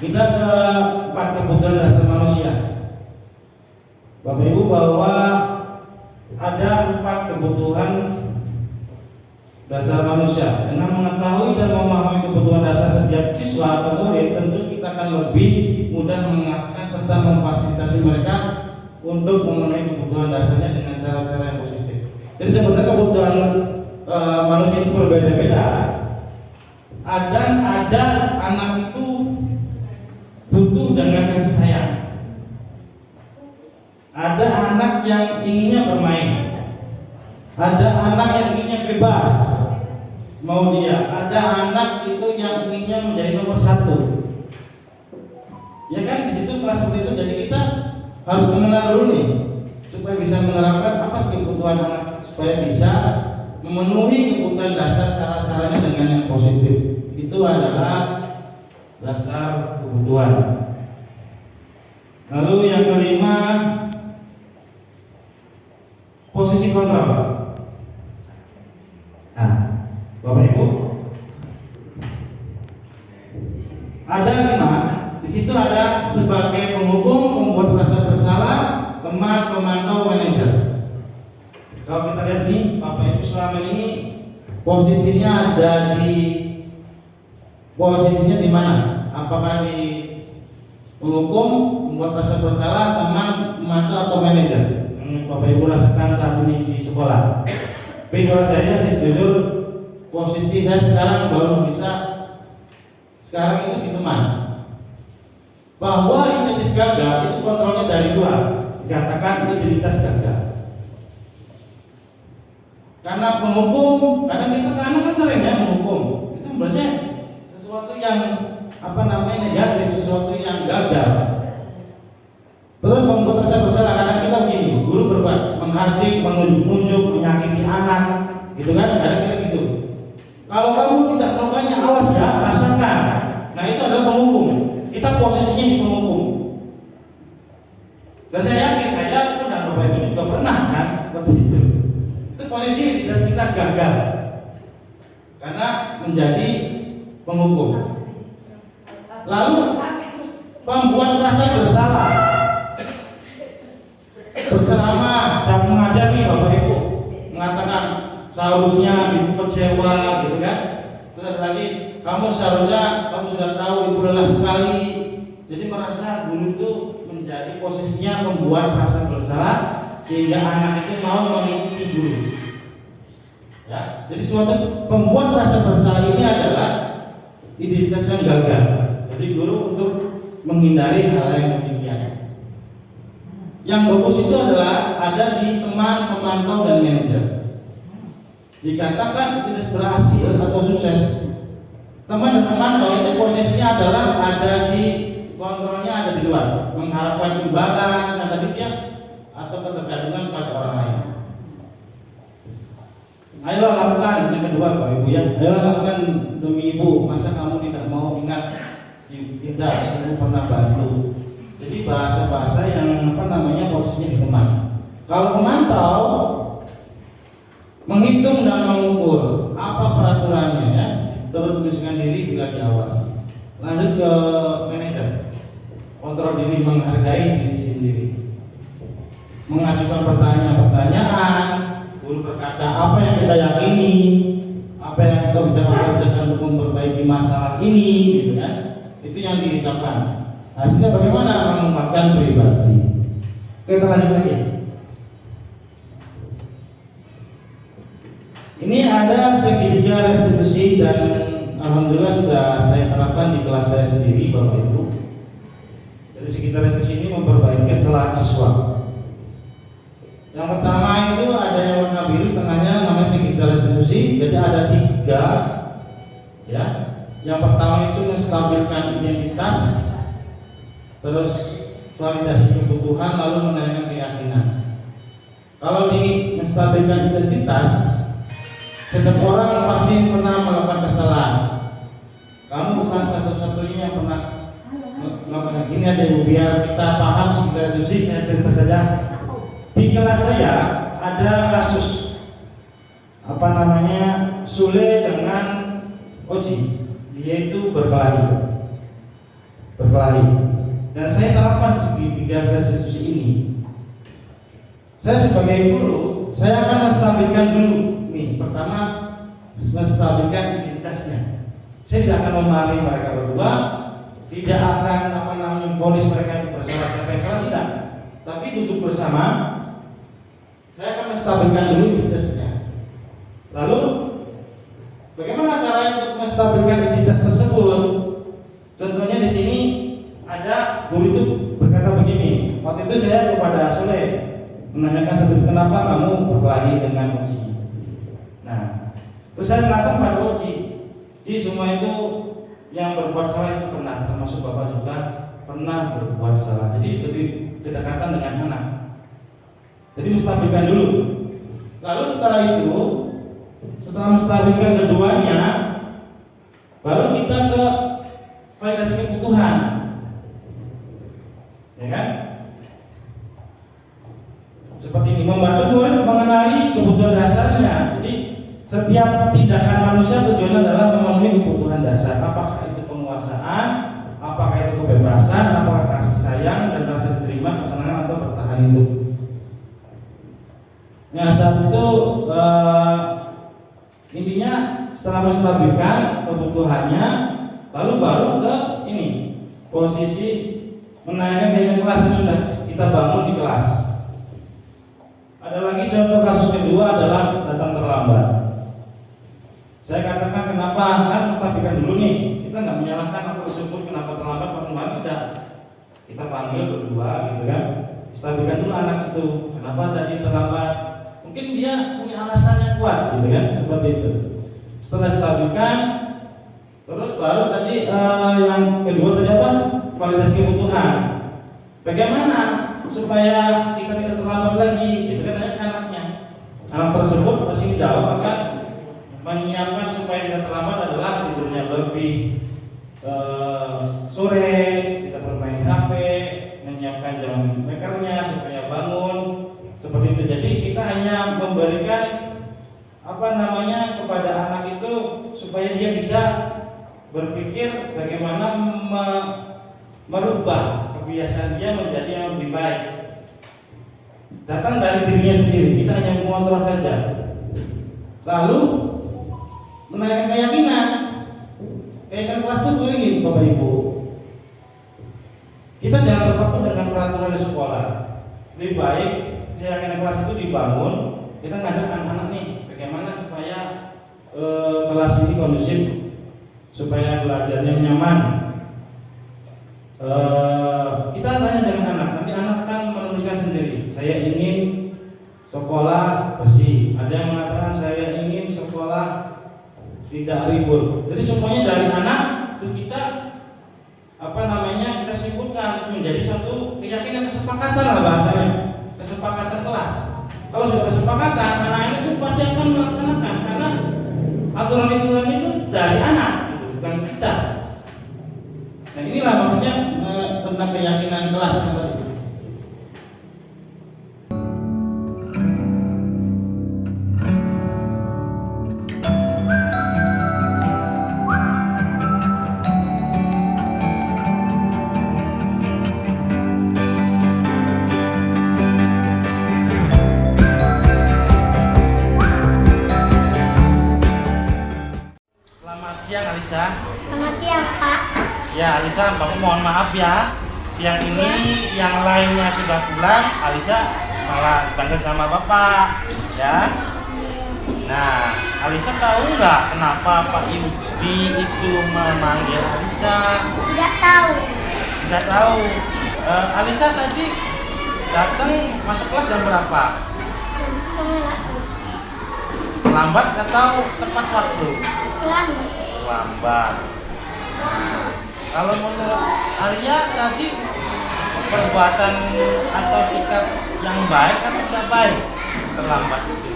Kita ke 4 kebutuhan dasar manusia. Bapak Ibu, bahwa ada 4 kebutuhan dasar manusia. Dengan mengetahui dan memahami kebutuhan dasar setiap siswa atau murid, tentu kita akan lebih mudah mengarahkan serta memfasilitasi mereka untuk memenuhi kebutuhan dasarnya dengan cara-cara yang positif. Jadi sebenarnya kebutuhan manusia itu berbeda-beda. Ada anak itu butuh dengan kasih sayang. Ada anak yang inginnya bermain. Ada anak yang inginnya bebas, mau dia. Ada anak itu yang inginnya menjadi nomor 1. Ya kan, di situ kelas seperti itu. Jadi kita harus mengenal dulu nih, supaya bisa menerapkan apa sih kebutuhan anak, supaya bisa memenuhi kebutuhan dasar, cara-caranya dengan yang positif. Itu adalah dasar kebutuhan. Lalu yang kelima, posisi kontrol. Nah, Bapak Ibu, ada 5. Di situ ada sebagai penghukum, pembuat rasa bersalah, teman, pemantau, manajer. Kalau kita lihat nih, Bapak Ibu selama ini posisinya di mana? Apakah di penghukum, pembuat rasa bersalah, teman, pemantau, atau manajer? Bapak Ibu rasakan saat ini di sekolah. Tapi kalau saya sih jujur, posisi saya sekarang baru bisa sekarang itu di teman. Bahwa identitas gagal itu kontrolnya dari 2. Dikatakan identitas gagal. Karena penghukum, kadang kita kan sering ya menghukum. Itu sebenarnya sesuatu yang negatif, sesuatu yang gagal. Terus membuat rasa bersalah. Kadang kita begini, guru berbuat menghardik, menunjuk-nunjuk, menyakiti anak, gitu kan? Kadang kita gitu. Kalau kamu tidak melakukannya, awas ya, rasakan. Nah, itu adalah penghukum. Kita posisinya di penghukum. Dan saya yakin saya pun dan Bapak Ibu juga pernah kan seperti itu. Itu posisi kita gagal karena menjadi penghukum. Lalu membuat rasa bersalah. Berceramah, saya mengajar nih Bapak Ibu, mengatakan seharusnya ibu kecewa, gitu kan? Terus ada lagi, kamu sudah tahu ibu lelah sekali. Jadi merasa guru itu menjadi posisinya membuat rasa bersalah sehingga anak itu mau mengikuti guru. Ya, jadi suatu pembuat rasa bersalah ini adalah identitas yang gagal. Jadi guru untuk menghindari hal yang demikian. Yang bagus itu adalah ada di teman, pemantau, dan manajer. Dikatakan tidak berhasil atau sukses. Teman dan pemantau itu posisinya adalah ada di kontrolnya, ada di luar, mengharapkan imbalan, atau ketergantungan pada orang lain. Ayolah lakukan, yang kedua Pak Ibu ya. Ayolah lakukan demi ibu. Masa kamu tidak mau ingat? Tidak, kamu pernah bantu. Jadi bahasa-bahasa yang posisinya di teman. Kalau pemantau menghitung dan mengukur apa peraturannya ya, terus menyusun diri bila diawasi. Lanjut ke manajer, kontrol diri, menghargai diri sendiri, mengajukan pertanyaan-pertanyaan. Guru berkata apa yang kita yakini, apa yang kita bisa kerjakan untuk memperbaiki masalah ini, gitu kan? Itu yang diucapkan. Hasilnya bagaimana? Menguatkan pribadi. Kita lanjut lagi. Ini ada segitiga restitusi dan alhamdulillah sudah saya terapkan di kelas saya sendiri, Bapak Ibu. Jadi segitiga restitusi ini memperbaiki kesalahan siswa. Yang pertama itu ada yang warna biru, tengahnya namanya segitiga restitusi. Jadi ada 3, ya. Yang pertama itu menstabilkan identitas, terus validasi kebutuhan, lalu menanyakan keyakinan. Kalau di menstabilkan identitas, setiap orang pasti pernah melakukan kesalahan. Kamu bukan satu-satunya yang pernah melakukan. Ini aja Bu, biar kita paham segala susi, saya cerita saja. Di kelas saya ada kasus Sule dengan Oji. Dia itu berkelahi. berkelahi. Dan saya terapkan segitiga restitusi ini. Saya sebagai guru, saya akan menstabilkan dulu. Nih, pertama menstabilkan identitasnya. Saya tidak akan memarahi mereka berdua, tidak akan vonis mereka itu bersalah siapa yang salah, tidak. Tapi duduk bersama, saya akan menstabilkan dulu identitasnya. Lalu bagaimana caranya untuk menstabilkan identitas tersebut? Contohnya di sini ada guru itu berkata begini. Waktu itu saya kepada Soleh menanyakan seperti kenapa kamu berkelahi dengan Oci. Nah, terus saya mengatakan pada Oci, Ci, semua itu yang berbuat salah itu pernah, termasuk Bapak juga pernah berbuat salah. Jadi lebih kedekatan dengan anak. Jadi menstabilkan dulu. Lalu setelah itu, setelah menstabilkan keduanya, baru kita ke validasi kebutuhan, ya kan? Seperti ini, membantu murid mengenali kebutuhan dasarnya. Jadi setiap tindakan manusia tujuannya adalah memenuhi kebutuhan dasar. Apakah itu penguasaan, apakah itu kebebasan, apakah kasih sayang dan rasa diterima, kesenangan atau bertahan hidup. Nah, saat itu intinya setelah menstabilkan kebutuhannya, lalu baru ke ini posisi menaikkan nilai kelas yang sudah kita bangun di kelas. Ada lagi contoh kasus kedua adalah datang terlambat. Saya katakan kenapa, kan menstabilkan dulu nih, kita nggak menyalahkan atau tersebut kenapa terlambat, pas tidak. Kita panggil berdua gitu kan, stabilkan dulu anak itu, kenapa tadi terlambat. Mungkin dia punya alasan yang kuat gitu kan, seperti itu. Setelah stabilkan, terus baru tadi yang kedua tadi apa? Validasi kebutuhan. Bagaimana supaya kita tidak terlambat lagi, gitu kan anaknya. Anak tersebut pasti jawab akan menyiapkan supaya tidak terlambat adalah tidurnya lebih sore, tidak bermain HP, menyiapkan jam makernya supaya bangun. Seperti itu. Jadi kita hanya memberikan kepada anak itu supaya dia bisa berpikir bagaimana merubah kebiasaan dia menjadi yang lebih baik. Datang dari dirinya sendiri, kita hanya mengontrol saja. Lalu menaikkan keyakinan. Keyakinan kelas itu begini, Bapak Ibu. Kita jangan terpaku dengan peraturan di sekolah. Lebih baik keyakinan kelas itu dibangun. Kita ngajak anak-anak nih, bagaimana supaya kelas ini kondusif, supaya belajarnya nyaman. Kita tanya dengan anak, nanti anak kan menuliskan sendiri. Saya ingin sekolah bersih. Ada yang mengatakan saya ingin sekolah tidak ribut. Jadi semuanya dari anak, terus kita kita simpulkan menjadi suatu keyakinan, kesepakatan lah bahasanya, kesepakatan kelas. Kalau sudah kesepakatan, anak itu pasti akan melaksanakan karena aturan-aturan itu dari anak, gitu, bukan kita. Nah inilah maksudnya tentang keyakinan kelas yang tadi. Alisa. Selamat siang, Pak. Ya, Alisa, Bapak mohon maaf ya. Siang ini yang lainnya sudah pulang, Alisa malah dipanggil sama Bapak, ya. Nah, Alisa tahu nggak kenapa Pak Yudi itu memanggil Alisa? Tidak tahu. Tidak tahu. Alisa tadi datang masuk kelas jam berapa? Lambat atau tepat waktu? Lambat. Nah, kalau menurut Arya tadi perbuatan atau sikap yang baik atau tidak baik terlambat itu?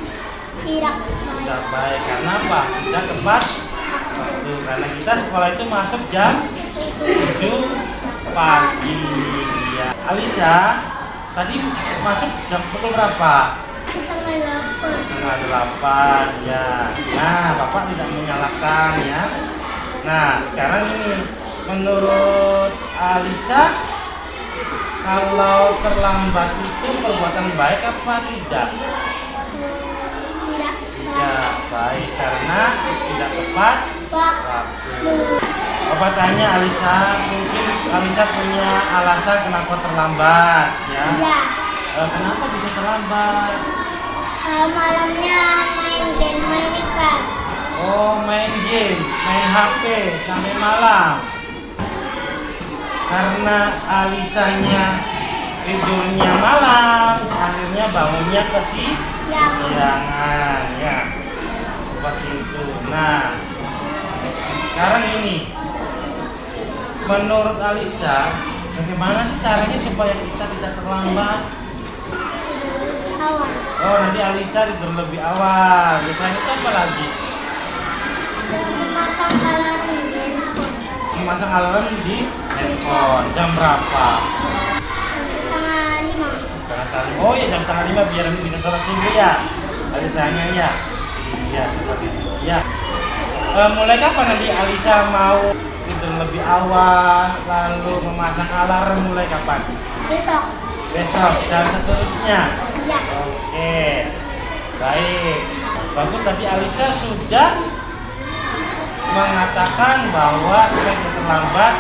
Tidak baik. Karena apa? Tidak tepat waktu. Karena kita sekolah itu masuk jam 7 pagi. Ya. Alisa tadi masuk jam pukul berapa? Setengah 8 ya. Nah, Bapak tidak menyalahkan ya. Nah, sekarang ini Menurut Alisa, kalau terlambat itu perbuatan baik apa tidak? Tidak. Tidak baik karena tidak tepat waktu. Bapak tanya Alisa, mungkin Alisa punya alasan kenapa terlambat, ya? Ya. Kenapa bisa terlambat? Malamnya main game Minecraft. Oh, main game, main HP sampai malam. Karena Alisanya tidurnya malam, akhirnya bangunnya kesiangan, ya. Seperti itu. Nah, sekarang ini, menurut Alisa, bagaimana sih caranya supaya kita tidak terlambat? Awal. Oh, nanti Alisa tidur lebih awal. Selain itu apa lagi? Memasang alarm di handphone. Memasang alarm di handphone. Jam berapa? 5:30. Oh iya, jam 4:30 biar bisa sholat subuh ya. Alisanya ya. Iya, seperti itu. Ya. Mulai kapan nanti Alisa mau tidur lebih awal, lalu memasang alarm mulai kapan? Besok. Besok dan seterusnya. Ya. Oke, baik, bagus. Tadi Alisa sudah mengatakan bahwa supaya tidak terlambat,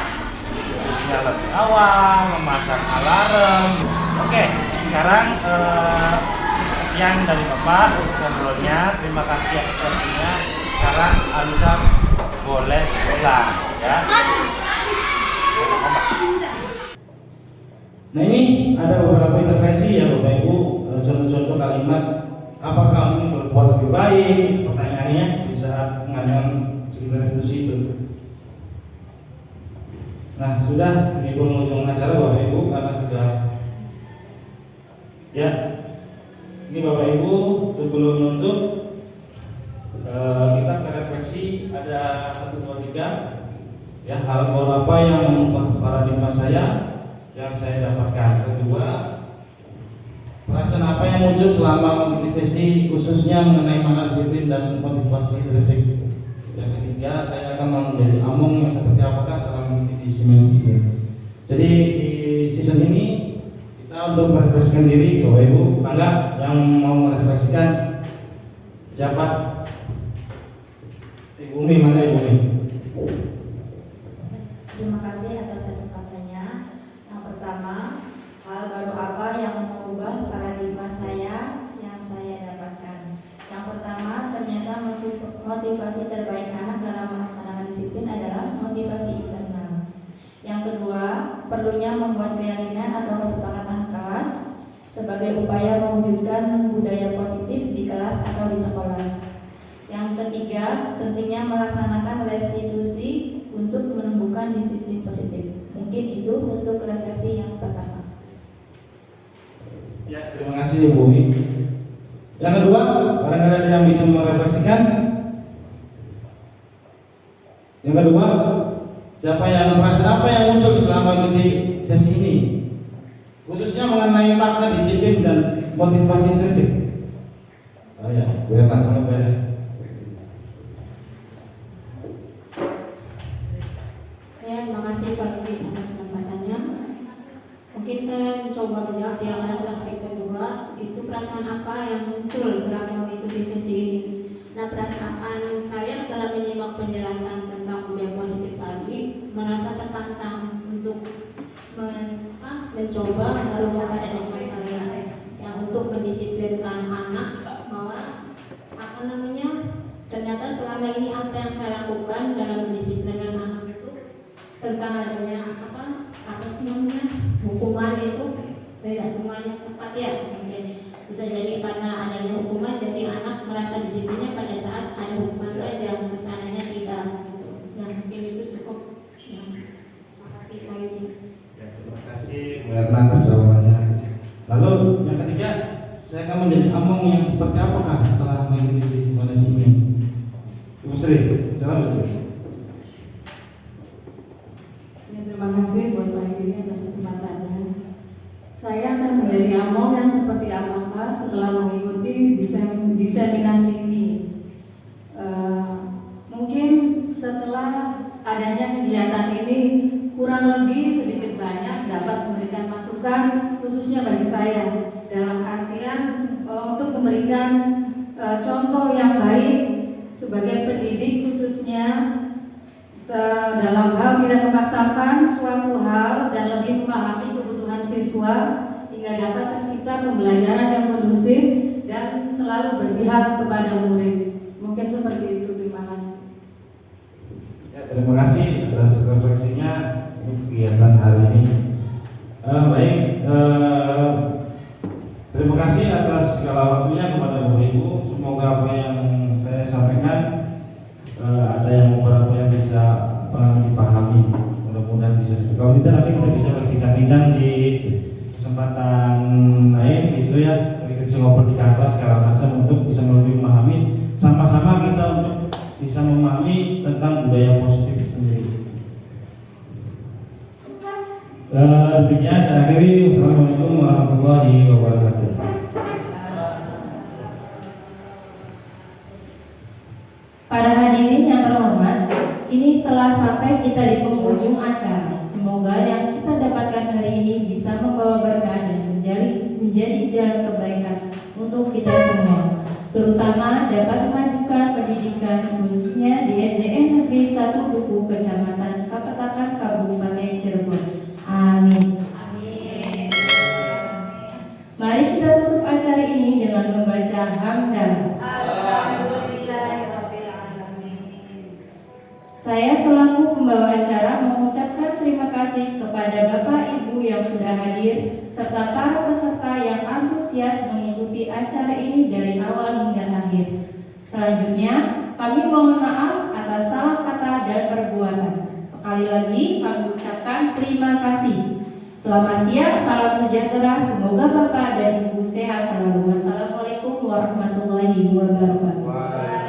tidurnya lebih awal, memasang alarm. Oke, sekarang sekian dari Bapak untuk ngobrolnya. Terima kasih atas waktunya. Sekarang Alisa boleh pulang, ya. Nah, ini ada beberapa intervensi ya Bapak Ibu, contoh-contoh kalimat apakah ini berbuat lebih baik, pertanyaannya di saat pengadilan sekitar restitusi itu. Nah, sudah di penghujung acara Bapak Ibu, karena sudah ya, ini Bapak Ibu sebelum menutup kita refleksi ada 1, 2, 3 ya, hal baru apa yang mengubah paradigma saya yang saya dapatkan. Kedua, perasaan apa yang muncul selama mengikuti sesi khususnya mengenai makna disiplin dan motivasi intrinsik. Yang ketiga, saya akan menjadi among yang seperti apakah setelah mengikuti dimensi ini. Jadi di season ini kita untuk merefleksikan diri, Bapak Ibu, Angga yang mau merefleksikan siapa? Ibu Umi, mana Ibu Umi? Terima kasih atas kesempatannya. Yang pertama, hal baru apa yang mengubah paradigma saya yang saya dapatkan? Yang pertama, ternyata motivasi terbaik anak dalam melaksanakan disiplin adalah motivasi internal. Yang kedua, perlunya membuat keyakinan atau kesepakatan kelas sebagai upaya mewujudkan budaya positif di kelas atau di sekolah. Yang ketiga, pentingnya melaksanakan restitusi untuk menumbuhkan disiplin positif. Mungkin itu untuk refleksi yang pertama. Ya, terima kasih Ibu Umi. Yang kedua, barangkali ada yang bisa merefleksikan. Yang kedua, siapa yang merasa apa yang muncul selama mengikuti sesi ini, khususnya mengenai makna disiplin dan motivasi intrinsik. Oh ya, benar. Terima kasih Pak Rudi atas kesempatannya. Mungkin saya mencoba menjawab yang refleksi kedua, itu perasaan apa yang muncul selama mengikuti sesi ini. Nah, perasaan saya setelah menyimak penjelasan tentang budaya positif tadi, merasa tertantang untuk mencoba merubah paradigma saya yang untuk mendisiplinkan anak bahwa ternyata selama ini apa yang saya lakukan dalam mendisiplinkan anak tentang adanya hukuman itu tidak semuanya tepat ya. Bisa jadi karena adanya hukuman jadi anak merasa disiplinnya pada saat ada hukuman saja, kesananya tidak gitu. Nah, mungkin itu cukup ya. Terima kasih Pak Yudi. Ya, terima kasih Bu Erna atas jawabannya. Lalu yang ketiga, saya akan menjadi among yang seperti apakah setelah mengikuti simulasi ini? Ibu Sri, silakan Bu Sri. Terima kasih buat Pak Yudi atas kesempatannya. Saya akan menjadi among yang seperti apakah setelah mengikuti diseminasi ini. Mungkin setelah adanya kegiatan kegiatan ini kurang lebih sedikit banyak dapat memberikan masukan khususnya bagi saya dalam artian untuk memberikan contoh yang baik sebagai pendidik khususnya dalam hal tidak memaksakan suatu hal dan lebih memahami kebutuhan siswa hingga dapat tercipta pembelajaran yang kondusif dan selalu berpihak kepada murid. Mungkin seperti itu. Terima kasih. Ya, terima kasih atas refleksinya untuk kegiatan hari ini. Terima kasih atas segala waktunya kepada Bapak Ibu. Semoga apa yang saya sampaikan ada yang beberapa yang bisa dipahami. Mudah-mudahan bisa. Kalau tidak nanti kita bisa berbincang-bincang di kesempatan lain gitu ya. Kita bisa ngobrol di kantor segala macam untuk bisa lebih memahami. Sama-sama kita untuk bisa memahami tentang budaya positif sendiri. Demikian saya akhiri. Wassalamualaikum warahmatullahi wabarakatuh. Para hadirin yang terhormat, ini telah sampai kita di penghujung acara. Semoga yang kita dapatkan hari ini bisa membawa berkah dan menjadi jalan kebaikan untuk kita semua, terutama dapat memajukan pendidikan khususnya di SDN Negeri 1 Duku, Kecamatan Kapetakan, Kabupaten Cirebon. Amin. Mari kita tutup acara ini dengan membaca hamdalah. Saya selaku pembawa acara mengucapkan terima kasih kepada Bapak Ibu yang sudah hadir serta para peserta yang antusias mengikuti acara ini dari awal hingga akhir. Selanjutnya, kami mohon maaf atas salah kata dan perbuatan. Sekali lagi kami ucapkan terima kasih. Selamat siang, salam sejahtera. Semoga Bapak dan Ibu sehat selalu. Wassalamualaikum warahmatullahi wabarakatuh.